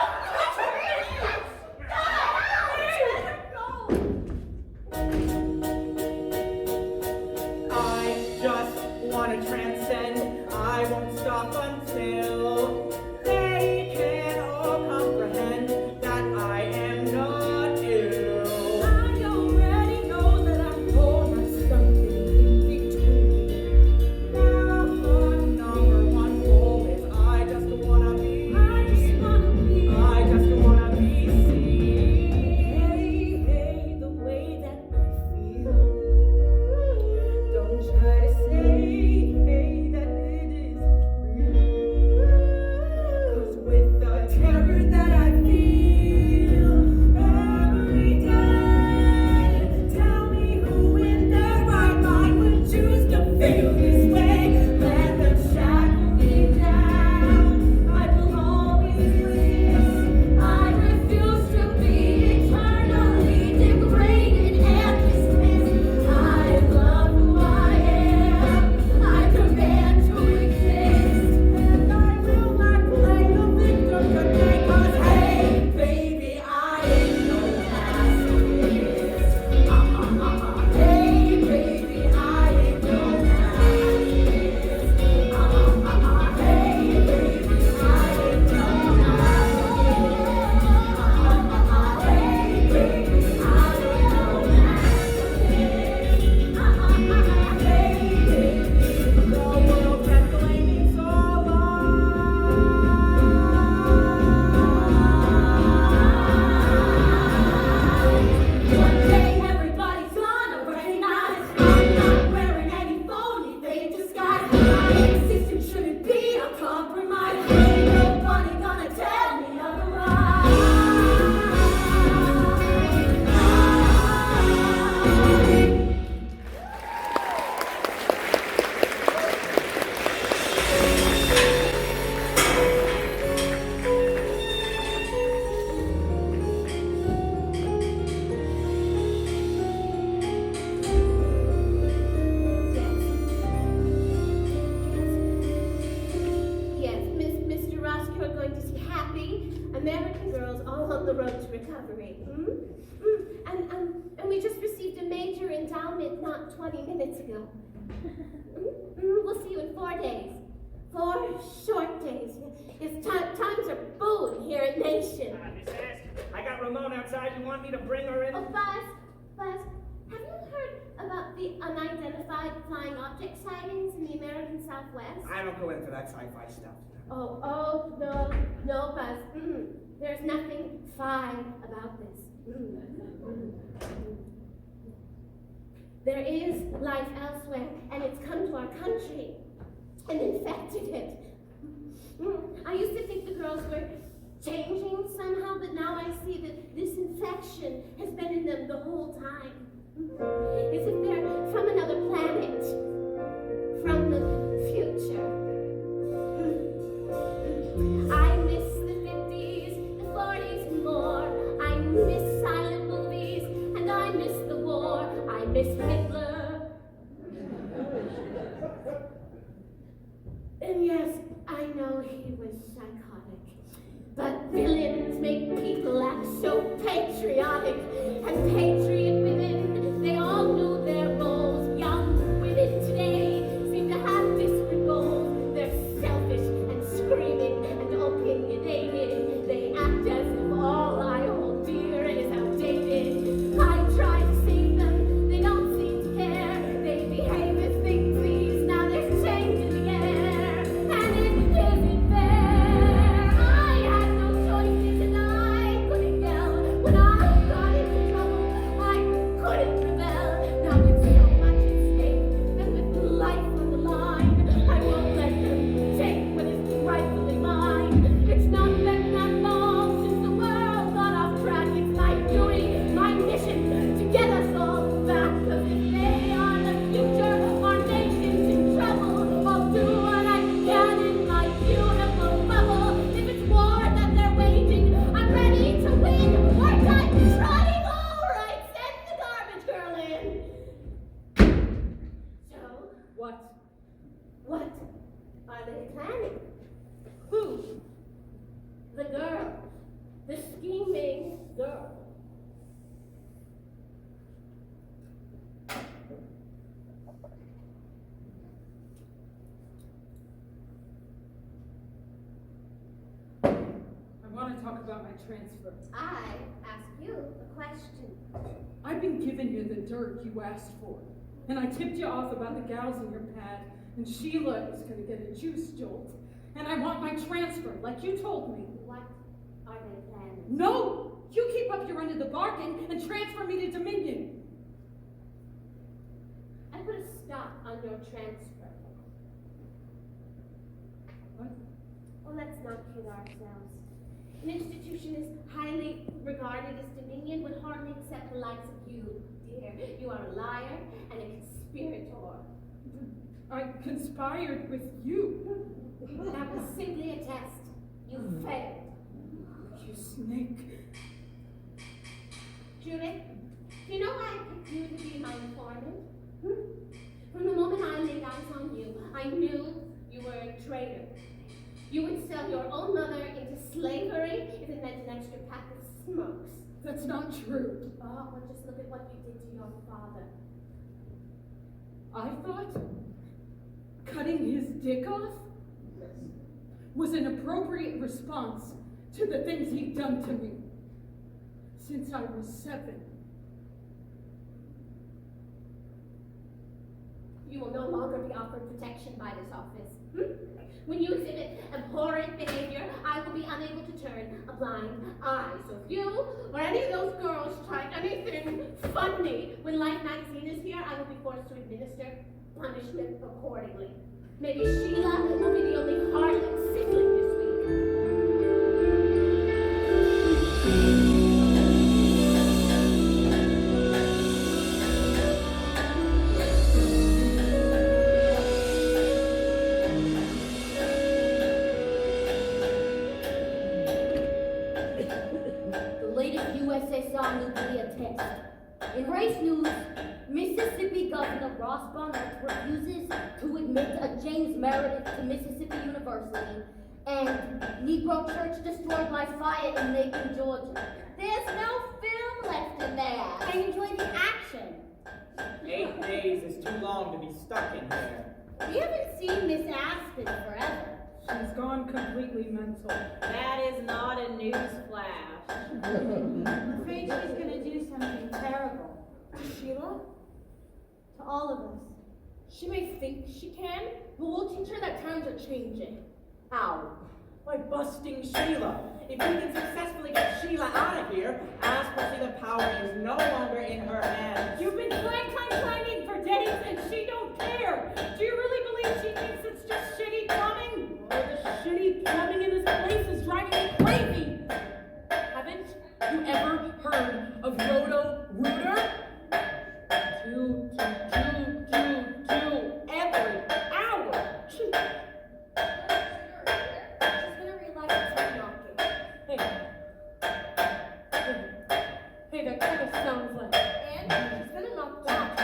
Speaker 9: I just want to transcend. I won't stop until they can all comprehend that I am not ill.
Speaker 11: I already know that I'm born or something in between.
Speaker 9: Now my number one goal is I just wanna be. I just wanna be seen.
Speaker 11: Hey, hey, the way that I feel. Don't try to say, hey, that it isn't real. 'Cause with the terror that I feel every day, tell me who in their right mind would choose to feel this way. Let them shackle me down. I will always resist. I refuse to be eternally degraded and dismissed. I love who I am. I demand to exist. And I will not play the victim today. 'Cause hey, baby, I ain't no pacifist. Hey, baby, I ain't no pacifist. Hey, baby, I ain't no pacifist. Hey, baby, I ain't no pacifist. Hey, baby,
Speaker 9: The world can blame me so
Speaker 11: one day everybody's gonna recognize I'm not wearing any phony fake disguise. My existence shouldn't be a compromise. Ain't nobody gonna tell me otherwise.
Speaker 1: Yes, Mr. Ross, you're going to see happy American girls all on the road to recovery. And we just received a major endowment not 20 minutes ago. We'll see you in 4 days. 4 short days. Yes, times are boon here at Nation.
Speaker 4: Miss Ask, I got Ramon outside. You want me to bring her in?
Speaker 1: Oh, Buzz, have you heard about the unidentified flying object sightings in the American Southwest?
Speaker 3: I don't go in for that sci-fi stuff.
Speaker 1: Oh, no, Buzz. There's nothing fine about this. There is life elsewhere, and it's come to our country and infected it. I used to think the girls were changing somehow, but now I see that this infection has been in them the whole time. As if they're from another planet, from the future. I miss the 50s, the 40s and more. I miss silent movies, and I miss the war. I miss Hitler. And yes, I know he was psychotic. But villains make people act so patriotic. And patriot women, they all knew their roles. Young women today seem to have different goals. They're selfish and screaming and opinionated. They act as if all I hold dear is outdated. I try to save them, they don't seem to care. They behave as they please, now there's change in the air. And it isn't fair. I had no choice to deny.
Speaker 5: transfer?
Speaker 1: I ask you a question.
Speaker 5: I've been giving you the dirt you asked for. And I tipped you off about the gals in your pad, and Sheila is gonna get a juice jolt. And I want my transfer, like you told me.
Speaker 1: What are they planning?
Speaker 5: No! You keep up your end of the bargain and transfer me to Dominion.
Speaker 1: I put a stop on your transfer.
Speaker 5: What?
Speaker 1: Well, let's not kid ourselves. An institution as highly regarded as Dominion would hardly accept the likes of you, dear. You are a liar and a conspirator.
Speaker 5: I conspired with you.
Speaker 1: That was simply a test. You failed.
Speaker 5: You snake.
Speaker 1: Judith, do you know why I picked you to be my informant? From the moment I laid eyes on you, I knew you were a traitor. You would sell your own mother into slavery if it meant an extra pack of smokes.
Speaker 5: That's not true.
Speaker 1: Oh, well, just look at what you did to your father.
Speaker 5: I thought cutting his dick off was an appropriate response to the things he'd done to me since I was 7.
Speaker 1: You will no longer be offered protection by this office. When you exhibit abhorrent behavior, I will be unable to turn a blind eye. So if you or any of those girls try anything funny when Life magazine is here, I will be forced to administer punishment accordingly. Maybe Sheila will be the only harlot sickling this week.
Speaker 2: Nuclear test. In race news, Mississippi Governor Ross Barnett refuses to admit a James Meredith to Mississippi University, and Negro church destroyed by fire in Macon, Georgia. There's no film left in there. I enjoy the action.
Speaker 9: 8 days is too long to be stuck in here.
Speaker 2: We haven't seen Miss Aspen forever.
Speaker 5: She's gone completely mental.
Speaker 6: That is not a news flash.
Speaker 11: I'm afraid she's gonna do something terrible.
Speaker 8: Sheila? To all of us. She may think she can, but we'll teach her that times are changing.
Speaker 9: How? By busting Sheila. If you can successfully get Sheila out of here, ask her see the power is no longer in her hands.
Speaker 5: You've been clanging for days and she don't care. Do you really believe she thinks it's just shitty plumbing?
Speaker 8: Oh, the shitty plumbing in this place is driving me crazy. Haven't you ever heard of Roto-Rooter? Do every hour. She's gonna realize it's her knocking. Hey, that kind of sounds like. And she's gonna knock back.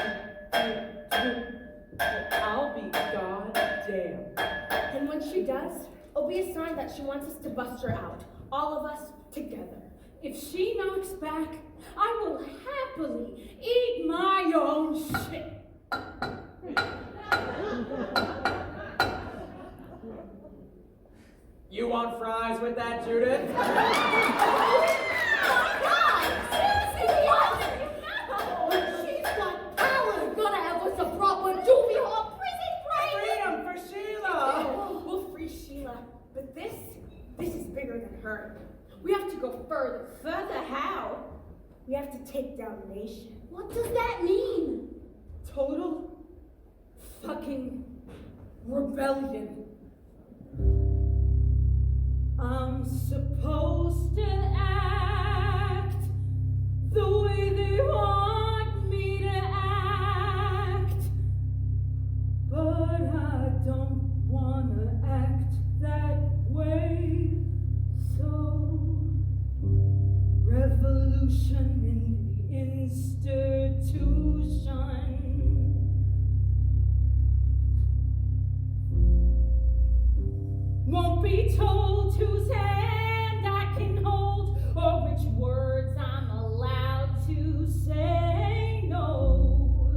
Speaker 9: I'll be goddamn.
Speaker 8: And when she does, it'll be a sign that she wants us to bust her out. All of us together.
Speaker 5: If she knocks back, I will happily eat my own shit.
Speaker 9: You want fries with that, Judith?
Speaker 2: She's got power. Gonna have us a proper juvie hall prison break.
Speaker 9: Freedom for Sheila!
Speaker 8: We'll free Sheila, but this is bigger than her. We have to go further.
Speaker 6: Further how?
Speaker 8: We have to take down the nation.
Speaker 2: What does that mean?
Speaker 8: Total fucking rebellion.
Speaker 5: I'm supposed to act the way they want me to act, but I don't wanna act that way. So, revolution in the institution. Won't be told whose hand I can hold or which words I'm allowed to say. No,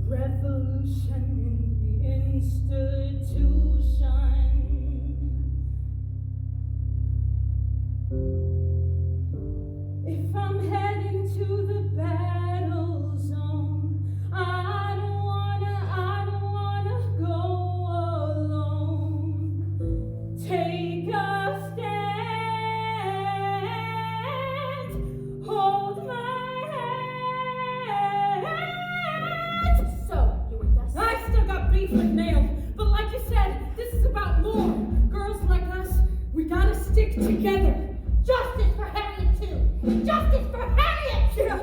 Speaker 5: revolution in the institution. seems like nailed. But like you said, this is about more. Girls like us, we gotta stick together.
Speaker 7: Justice for Harriet too. Justice for Harriet too.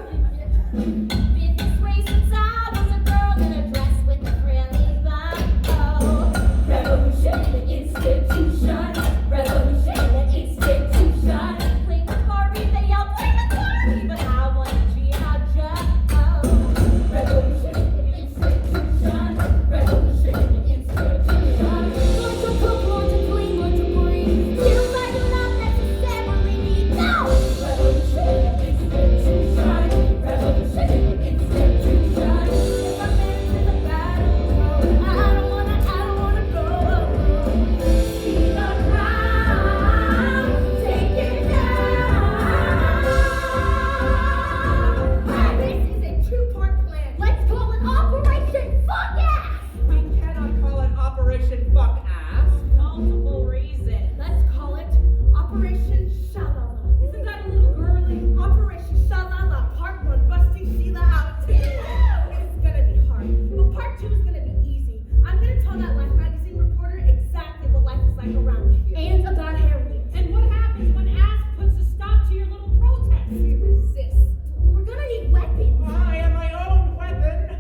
Speaker 7: Been this way since I was a girl in a dress with a frilly bow. Revolution, the institution. Revolution, the institution. Play with Barbie, they all play with Barbie, but I want a G.I. Joe. Revolution, the institution. Revolution, the institution. Learn to cook, learn to clean, learn to breathe. Skills I do not necessarily need. No! Revolution, the institution. Revolution, the institution. If I'm married to the battle, I don't wanna go. See the ground, take it down. This is a two-part plan. Let's call it Operation Fuck Ass.
Speaker 9: We cannot call it Operation Fuck Ass.
Speaker 5: Multiple reasons.
Speaker 8: Let's call it Operation Shalala.
Speaker 5: Isn't that a little girly?
Speaker 8: Operation Shalala, Part 1, busting Sheila out. It's gonna be hard, but Part 2 is gonna be easy. I'm gonna tell that Life magazine reporter exactly what life is like around here. And about Harriet.
Speaker 5: And what happens when Ass puts a stop to your little protest?
Speaker 8: We resist.
Speaker 7: We're gonna need weapons.
Speaker 9: I am my own weapon.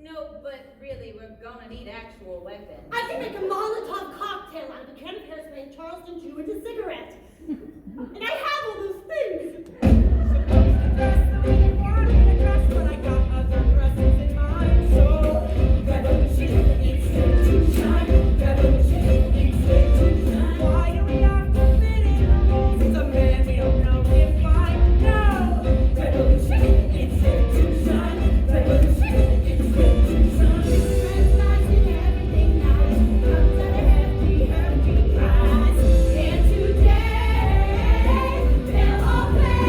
Speaker 12: No, but really, we're gonna need actual weapons.
Speaker 7: I can make a Molotov cocktail out of a can of hairspray and Charleston chew and a cigarette. And I have all those things.
Speaker 9: Supposed to dress the way you want me to dress, but I got other dresses in mind. So, revolution, institution. Revolution, institution. Why do we have to fit in the rules? It's a man we don't know if I know. Revolution, institution. Revolution, institution.
Speaker 7: Transnazing everything nice comes at a hefty, hefty price. And today, they'll all pay.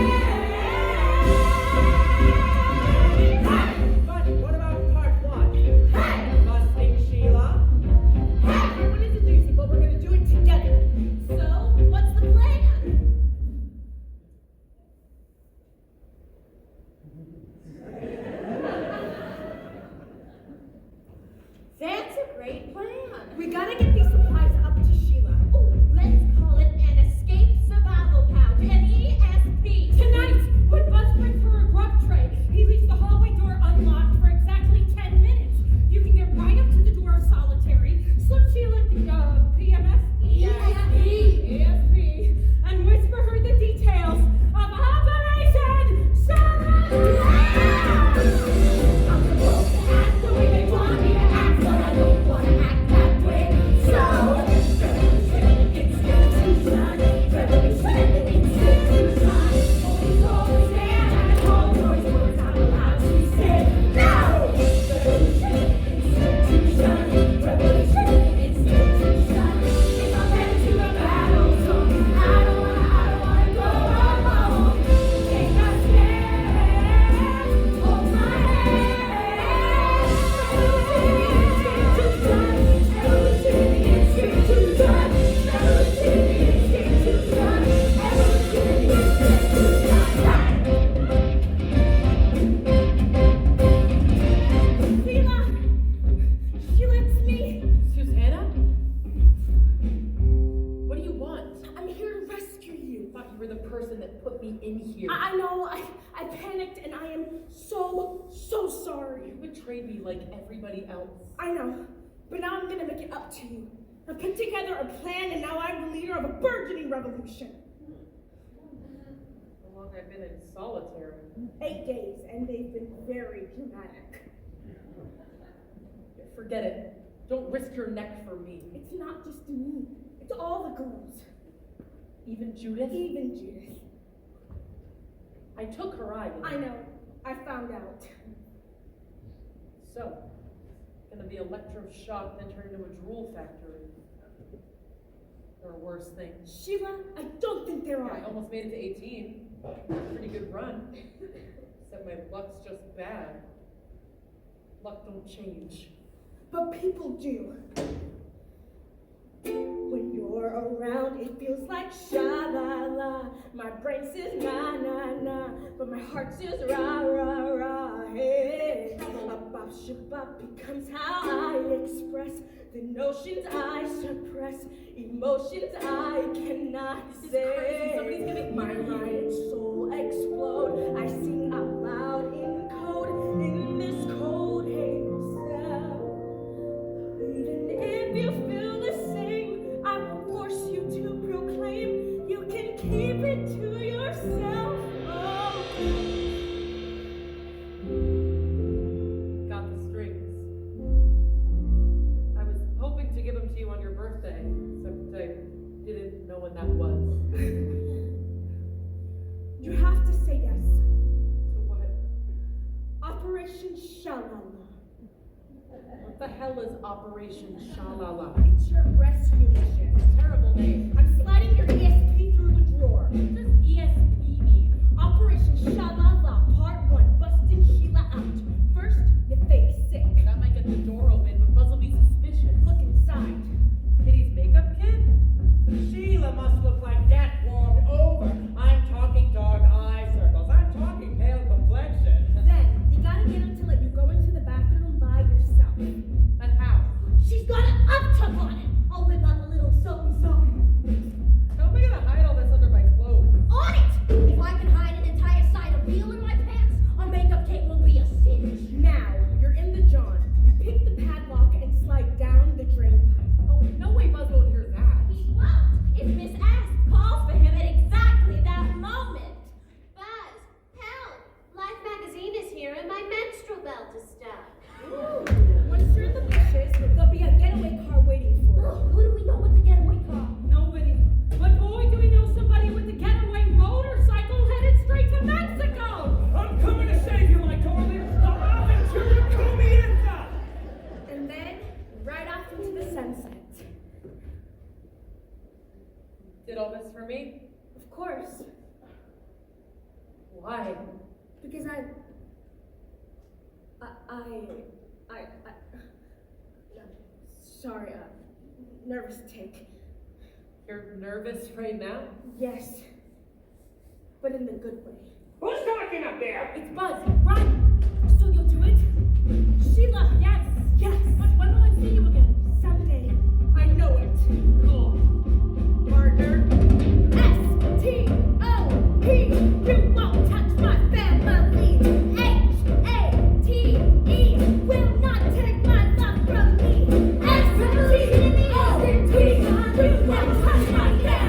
Speaker 9: But what about Part 1?
Speaker 7: Hey!
Speaker 9: Busting Sheila?
Speaker 8: Everyone is a doozy, but we're gonna do it together.
Speaker 7: So, what's the plan?
Speaker 8: That's a great plan. We gotta get these supplies up to Sheila.
Speaker 7: Oh, let's call it an escape survival pouch, an ESP.
Speaker 5: Tonight, when Buzz brings her a grub tray, he leaves the hallway door unlocked for exactly 10 minutes. You can get right up to the door of solitary, slip Sheila the PMS? ESP. And whisper her the details of Operation Summer.
Speaker 7: I'm supposed to act the way they want me to act, but I don't wanna act that way. So, revolution, institution. Revolution, institution. Always, always stand and all those words I'm allowed to say. No! Revolution, institution. Revolution, institution. If I'm headed to a battle zone, I don't wanna go alone. Take a stand, hold my hand.
Speaker 8: Sheila, it's me.
Speaker 2: Susannah? What do you want?
Speaker 8: I'm here to rescue you.
Speaker 2: I thought you were the person that put me in here.
Speaker 8: I know, I panicked and I am so sorry.
Speaker 2: You betrayed me like everybody else.
Speaker 8: I know, but now I'm gonna make it up to you. I put together a plan and now I'm the leader of a burgeoning revolution.
Speaker 2: How long I've been in solitary.
Speaker 8: 8 days, and they've been very dramatic.
Speaker 2: Forget it. Don't risk your neck for me.
Speaker 8: It's not just me, it's all the girls.
Speaker 2: Even Judith?
Speaker 8: Even Judith.
Speaker 2: I took her eye.
Speaker 8: I know, I found out.
Speaker 2: So, gonna be electroshocked and then turn into a drool factory. There are worse things.
Speaker 8: Sheila, I don't think there
Speaker 2: Yeah,
Speaker 8: are.
Speaker 2: I almost made it to 18. Pretty good run. Except my luck's just bad. Luck don't change.
Speaker 8: But people do. When you're around, it feels like sha-la-la. My brain says na-na-na, but my heart says rah-rah-rah. Hey, about
Speaker 11: Shabab, shabab becomes how I express the notions I suppress, emotions I cannot say.
Speaker 2: Somebody's gonna
Speaker 11: my mind and soul explode. I sing out loud in code in this cold haze cell. Even if you feel the same, I will force you to proclaim. You can keep it to yourself.
Speaker 2: Got the strings. I was hoping to give them to you on your birthday, except I didn't know when that was.
Speaker 11: You have to say yes.
Speaker 2: To what?
Speaker 11: Operation Shalala.
Speaker 2: What the hell is Operation Shalala?
Speaker 11: It's your rescue mission.
Speaker 2: Terrible name.
Speaker 11: I'm sliding your ESP through the drawer.
Speaker 2: What does ESP mean?
Speaker 11: Operation Shalala, Part 1, busting Sheila out. First, you fake sick.
Speaker 2: That might get the door open, but Buzz will be suspicious.
Speaker 11: Look inside.
Speaker 2: Kitty's makeup kit?
Speaker 9: Sheila must look like death warmed over. I'm talking dark eye circles. I'm talking pale complexion.
Speaker 11: Then, you gotta get him to let you go into the bathroom by yourself.
Speaker 2: But how?
Speaker 7: She's got an uptuck on it. I'll whip out the little something.
Speaker 2: How am I gonna hide all this under my clothes?
Speaker 7: On it! If I can hide an entire side of wheel in my pants, a makeup kit will be a cinch.
Speaker 11: Now, you're in the John. You pick the padlock and slide down the drain pipe.
Speaker 2: Oh, no way Buzz won't hear that.
Speaker 7: He won't if Miss Asp calls for him at exactly that moment.
Speaker 1: Buzz, help! Life magazine is here and my menstrual belt is stuck.
Speaker 11: Once you're in the bushes, there'll be a getaway car waiting for you.
Speaker 7: Who do we know with the getaway car?
Speaker 5: Nobody. But boy, do we know somebody with a getaway motorcycle headed straight to Mexico!
Speaker 4: I'm coming to save you, my darling. The aventura comienza.
Speaker 11: And then, right off into the sunset.
Speaker 2: Did all this for me?
Speaker 11: Of course,
Speaker 2: Why?
Speaker 11: because sorry, nervous take.
Speaker 2: You're nervous right now?
Speaker 11: Yes, but in the good way.
Speaker 4: Who's talking up there?
Speaker 11: It's Buzz, run! So you'll do it? Sheila, yes, yes.
Speaker 5: When will I see you again?
Speaker 11: Someday, I know it.
Speaker 5: Cool.
Speaker 11: Partner. S-T-O-P. You won't touch my family. H-A-T-E. Will not take my love from me. S-T-O-P. You won't touch my family.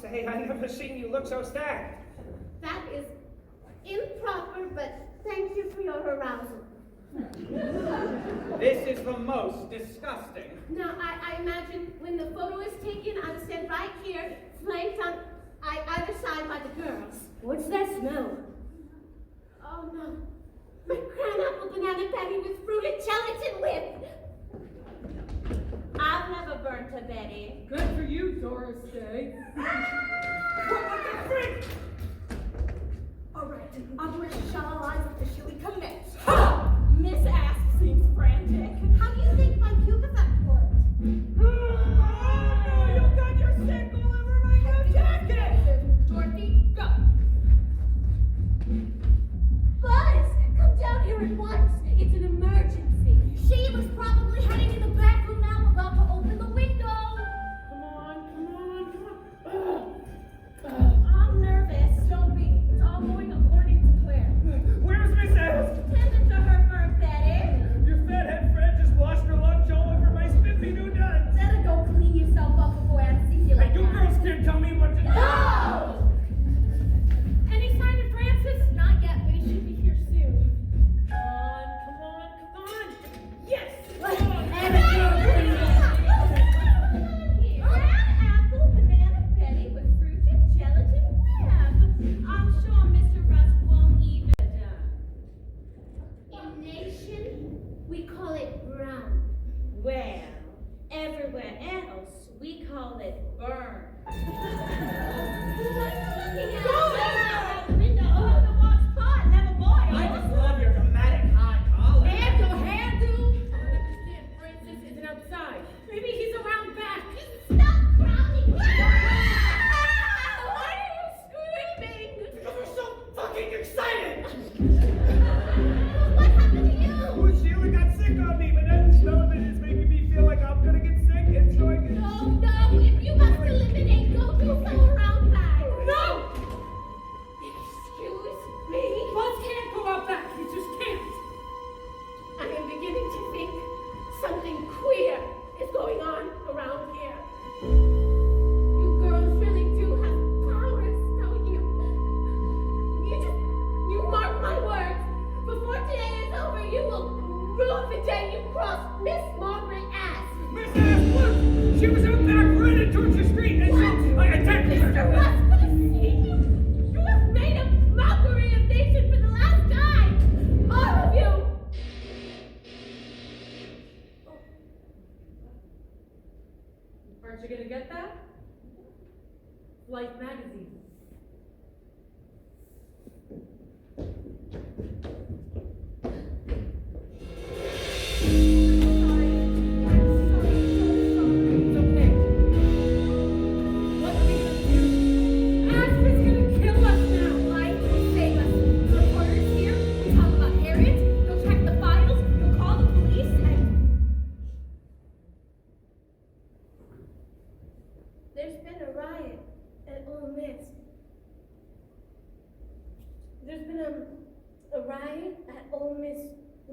Speaker 3: Say, I never seen you look so stacked.
Speaker 1: That is improper, but thank you for your arousal.
Speaker 9: This is the most disgusting.
Speaker 1: Now, I imagine when the photo is taken, I'm stand right here, flanked on either side by the girls.
Speaker 11: What's that smell?
Speaker 1: Oh no, my cran-apple banana patty with fruited gelatin whip. I've never burnt a Betty.
Speaker 5: Good for you, Doris Day.
Speaker 4: What the freak?
Speaker 11: All right, Operation Shalala is officially commenced.
Speaker 7: Ha! Miss Asp seems frantic. How do you think my pubescent worked?
Speaker 4: Oh no, you got your stick all over my new jacket!
Speaker 11: Dorothy, go.
Speaker 7: Buzz, come down here at once. It's an emergency. Sheila's probably hiding in the bathroom now, about to open the window.
Speaker 5: Come on,
Speaker 4: She was out back running towards the street, and so I attacked her.
Speaker 7: Mr. Russ, for the sake you have made a mockery of nation for the last time! All of you!
Speaker 2: Aren't you gonna get that? Life magazine. It's okay. What are we gonna do? Asper's gonna kill us now.
Speaker 7: Life will save us. The reporter's here. We talk about Harriet. He'll check the files. He'll call the police and... There's been a riot at Ole Miss. There's been a riot at Ole Miss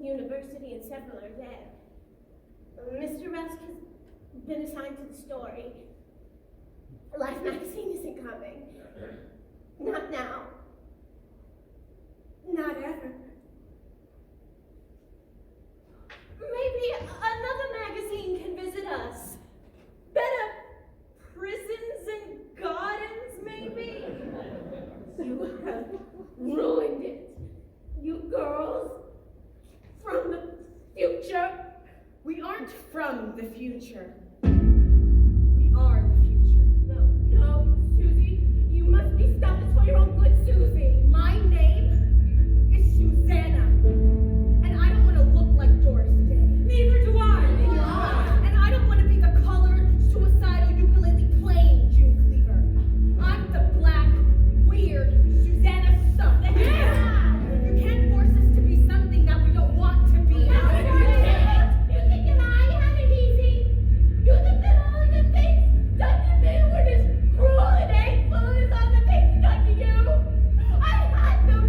Speaker 7: University and several are dead. Mr. Rusk has been assigned to the story. Life magazine isn't coming. Not now. Not ever. Maybe another magazine can visit us. Better prisons and gardens, maybe? You have ruined it. You girls from the future.
Speaker 8: We aren't from the future. We are the future.
Speaker 7: No, Susie. You must be stopped. It's for your own good, Susie.
Speaker 8: My name is Susannah. And I don't want to look like Doris Day.
Speaker 7: Neither do I.
Speaker 8: And I don't want to be the colored, suicidal, ukulele playing June Cleaver. I'm the black, weird Susannah Son. You can't force us to be something that we don't want to be.
Speaker 7: You think that I had it easy? You think that all of the things done to me were as cruel and hateful as all the things done to you? I had no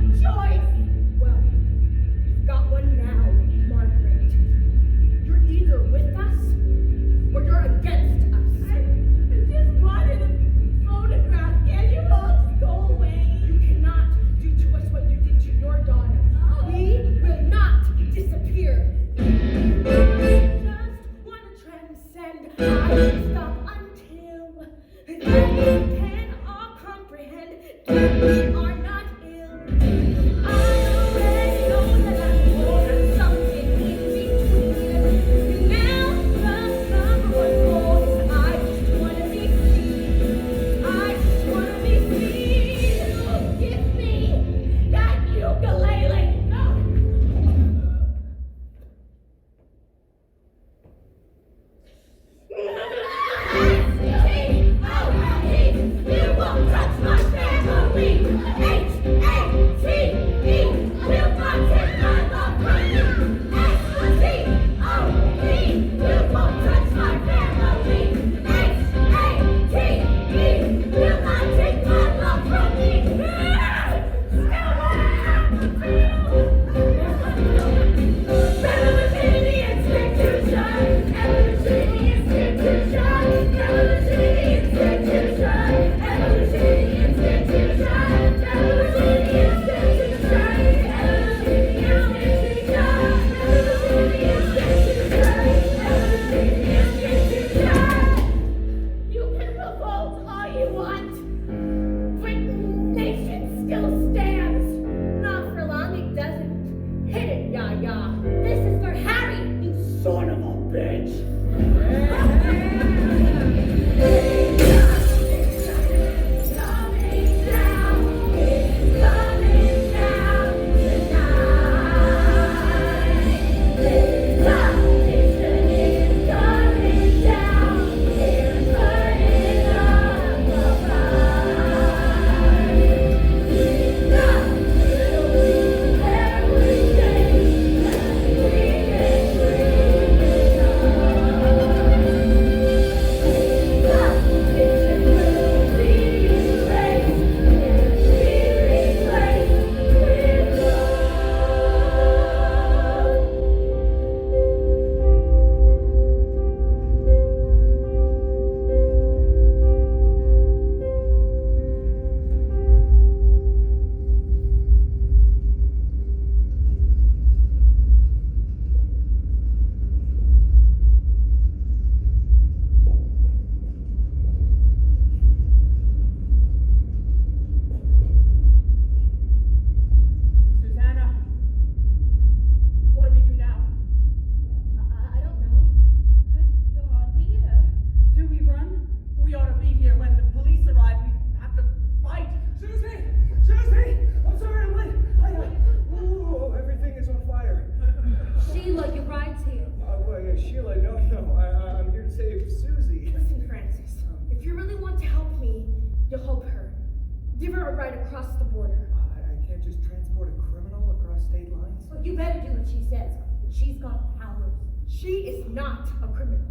Speaker 8: her right across the border.
Speaker 3: I can't just transport a criminal across state lines.
Speaker 8: Well, you better do what she says. She's got powers. She is not a criminal.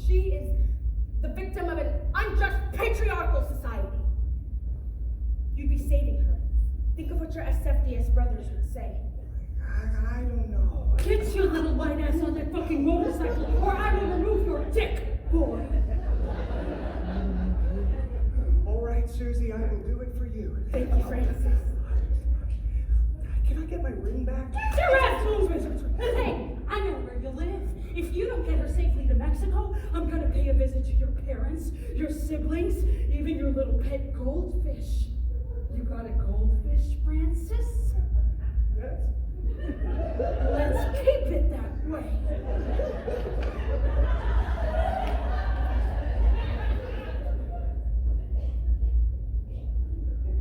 Speaker 8: She is the victim of an unjust patriarchal society. You'd be saving her. Think of what your SFDS brothers would say.
Speaker 3: I don't know.
Speaker 5: Get your little white ass on that fucking motorcycle, or I will remove your dick, boy.
Speaker 3: All right, Susie, I will do it for you.
Speaker 8: Thank you, Francis.
Speaker 3: Can I get my ring back?
Speaker 5: Get your ass moving! Hey, I know where you live. If you don't get her safely to Mexico, I'm gonna pay a visit to your parents, your siblings, even your little pet goldfish. You got a goldfish, Francis?
Speaker 3: Yes.
Speaker 5: Let's keep it that way.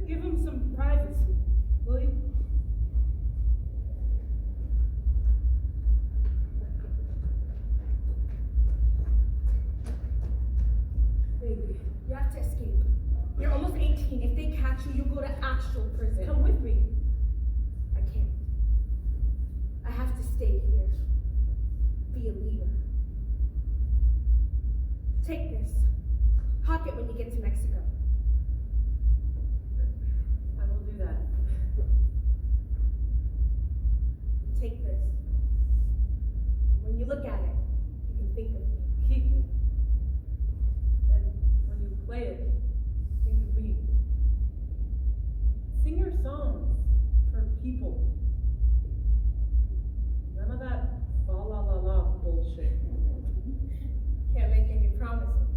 Speaker 5: Give him some privacy, will you?
Speaker 8: Baby, you have to escape. You're almost 18. If they catch you, you'll go to actual prison.
Speaker 5: Come with me.
Speaker 8: I can't. I have to stay here. Be a leader. Take this. Hawk it when you get to Mexico.
Speaker 5: I will do that.
Speaker 8: Take this. When you look at it, you can think of me.
Speaker 5: Keep it. And when you play it, think of me. Sing your songs for people. None of that fa la la la bullshit.
Speaker 8: Can't make any promises,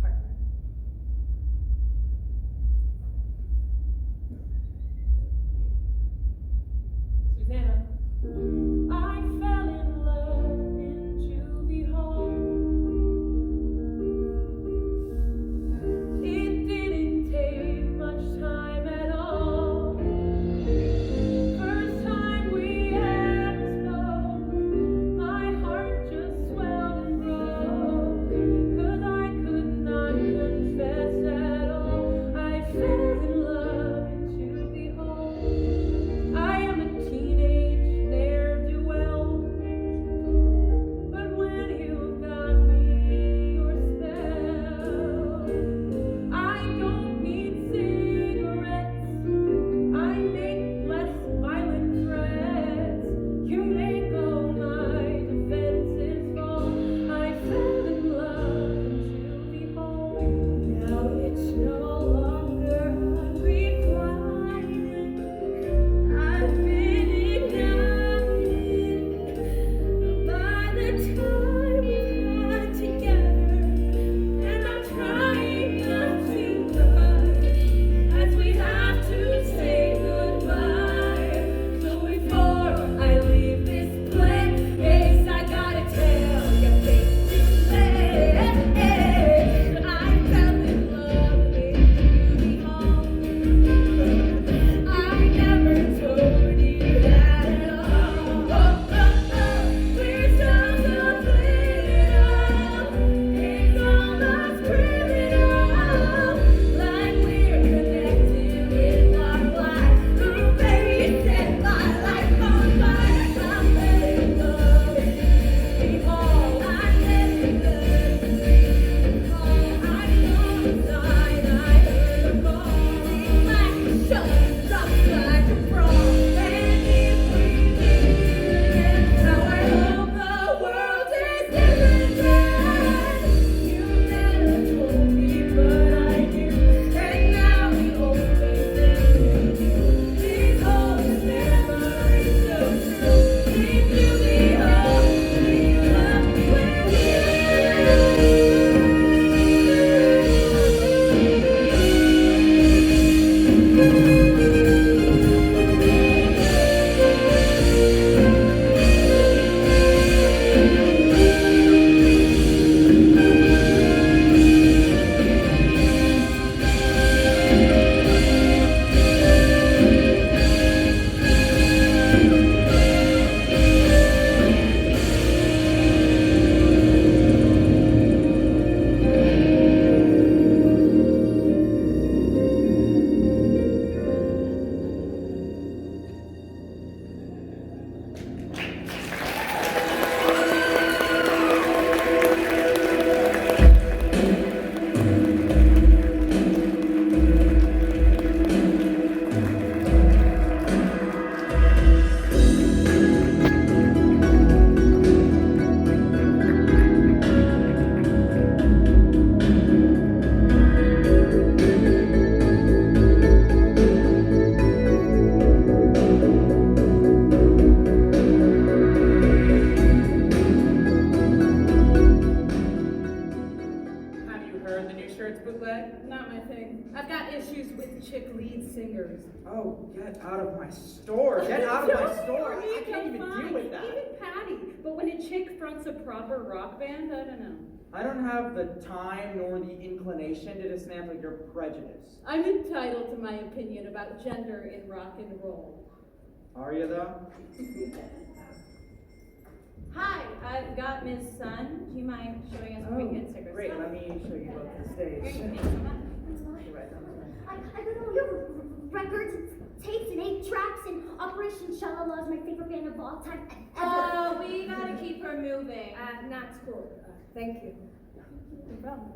Speaker 8: partner.
Speaker 5: Susannah, I fell in love in Juvie Hall. It didn't take much time at all. First time we ever spoke, my
Speaker 3: bootleg?
Speaker 6: Not my thing. I've got issues with chick lead singers.
Speaker 3: Oh, get out of my store. Get out of my store. I can't even deal with that.
Speaker 5: Even Patty. But when a chick fronts a proper rock band, I don't know.
Speaker 13: I don't have the time nor the inclination to dismantle your prejudice.
Speaker 6: I'm entitled to my opinion about gender in rock and roll.
Speaker 13: Are you though?
Speaker 12: Hi, I've got Miss Sun. Do you mind showing us a quick Instagram?
Speaker 3: Great, let me show you both the stage.
Speaker 12: Great, thanks so much.
Speaker 7: I don't know, you have records, tapes, and 8 tracks, and Operation Shalala is my favorite band of all time.
Speaker 12: Oh, we gotta keep her moving.
Speaker 6: Not cool. Thank you.
Speaker 7: No problem.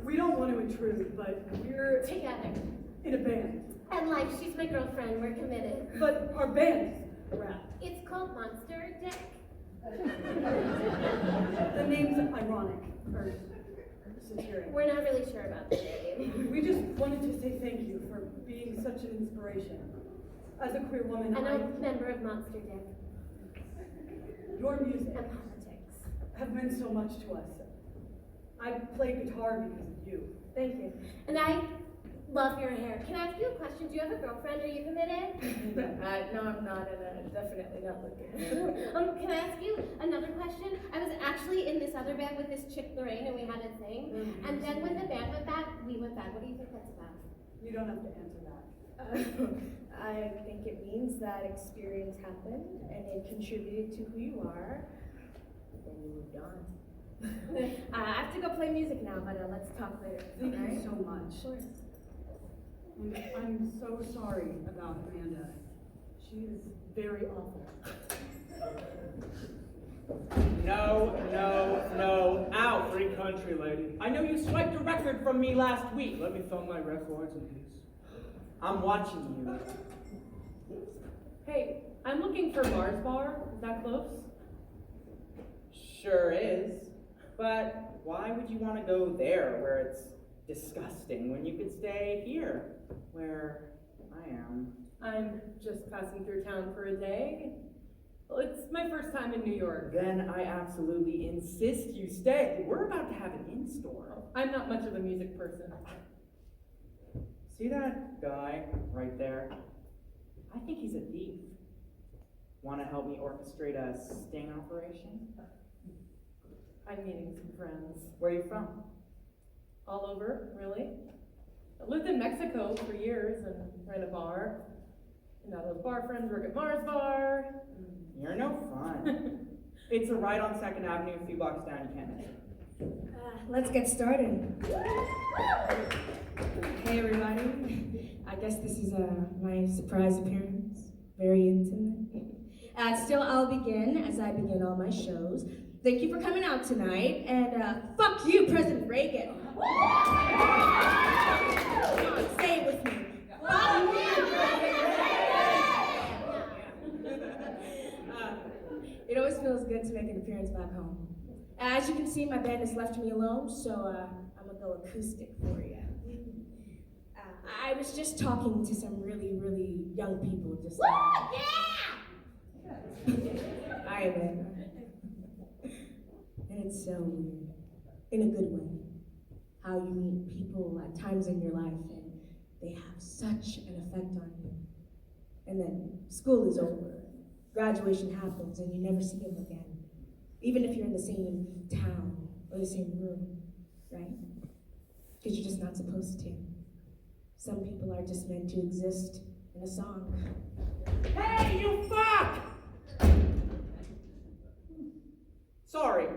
Speaker 6: We don't want to intrude, but we're
Speaker 1: Together.
Speaker 6: in a band.
Speaker 1: And like, she's my girlfriend, we're committed.
Speaker 6: But our band is rap.
Speaker 1: It's called Monster Dick.
Speaker 6: The name's ironic, or satiric.
Speaker 1: We're not really sure about the name.
Speaker 6: We just wanted to say thank you for being such an inspiration. As a queer woman,
Speaker 1: And I'm a member of Monster Dick.
Speaker 6: your music
Speaker 1: And politics.
Speaker 6: have meant so much to us. I played guitar because of you.
Speaker 1: Thank you. And I love your hair. Can I ask you a question? Do you have a girlfriend? Are you committed?
Speaker 8: No, I'm not, and I'm definitely not looking.
Speaker 1: Can I ask you another question? I was actually in this other band with this chick Lorraine, and we had a thing. And then when the band went back, we went back. What do you think that's about?
Speaker 6: You don't have to answer that.
Speaker 8: I think it means that experience happened and it contributed to who you are. Then you moved on. I have to go play music now, but let's talk later.
Speaker 6: Thank you
Speaker 8: alright?
Speaker 6: so much.
Speaker 8: Sure.
Speaker 6: And I'm so sorry about Amanda. She is very awful.
Speaker 13: No. Ow, free country lady. I know you swiped a record from me last week. Let me film my records in peace. I'm watching you.
Speaker 5: Hey, I'm looking for Mars Bar. Is that close?
Speaker 13: Sure is. But why would you want to go there where it's disgusting when you could stay here where I am?
Speaker 5: I'm just passing through town for a day. Well, it's my first time in New York.
Speaker 13: Then I absolutely insist you stay. We're about to have an in-store.
Speaker 5: I'm not much of a music person.
Speaker 13: See that guy right there? I think he's a thief. Want to help me orchestrate a sting operation?
Speaker 5: I'm meeting some friends.
Speaker 13: Where are you from?
Speaker 5: All over, really. I lived in Mexico for years and ran a bar. And now those bar friends work at Mars Bar.
Speaker 13: You're no fun. It's a ride on 2nd Avenue, a few blocks down, you can't miss it.
Speaker 8: Let's get started. Hey everybody. I guess this is my surprise appearance. Very intimate. Still, I'll begin as I begin all my shows. Thank you for coming out tonight, and fuck you, President Reagan. Come on, say it with me. Fuck you, President Reagan. It always feels good to make an appearance back home. As you can see, my band has left me alone, so I'm gonna go acoustic for you. I was just talking to some really, really young people just now. Yeah! Alright, man. And it's so weird, in a good way, how you meet people at times in your life and they have such an effect on you. And then school is over, graduation happens, and you never see them again. Even if you're in the same town or the same room, right? Because you're just not supposed to. Some people are just meant to exist in a song.
Speaker 13: Hey, you fuck! Sorry.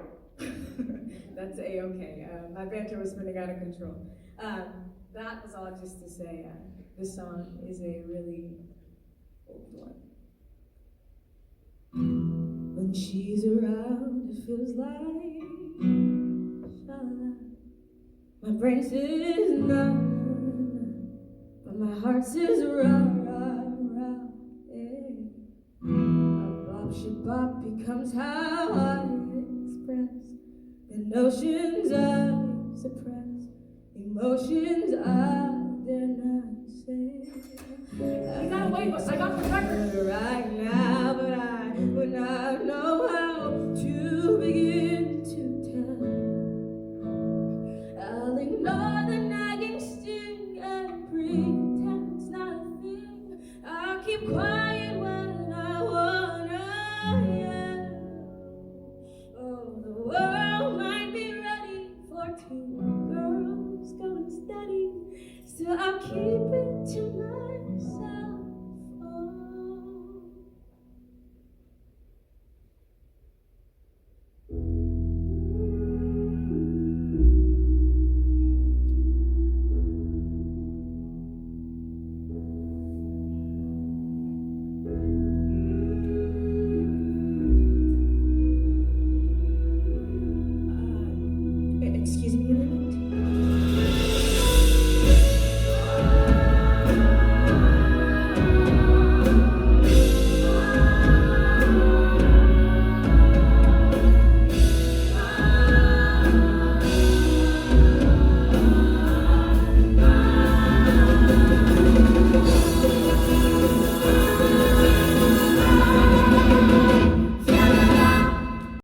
Speaker 8: That's A-okay. My banter was spinning out of control. That was all just to say this song is a really old one. When she's around, it feels like sha-la-la. My brain says none, but my heart says rah-rah-rah. A bop-she-bop becomes how I express the notions I suppress, emotions I dare not say.
Speaker 5: You gotta wait, but I got the record
Speaker 8: right now, but I would not know how to begin to tell. I'll ignore the night
Speaker 11: the world.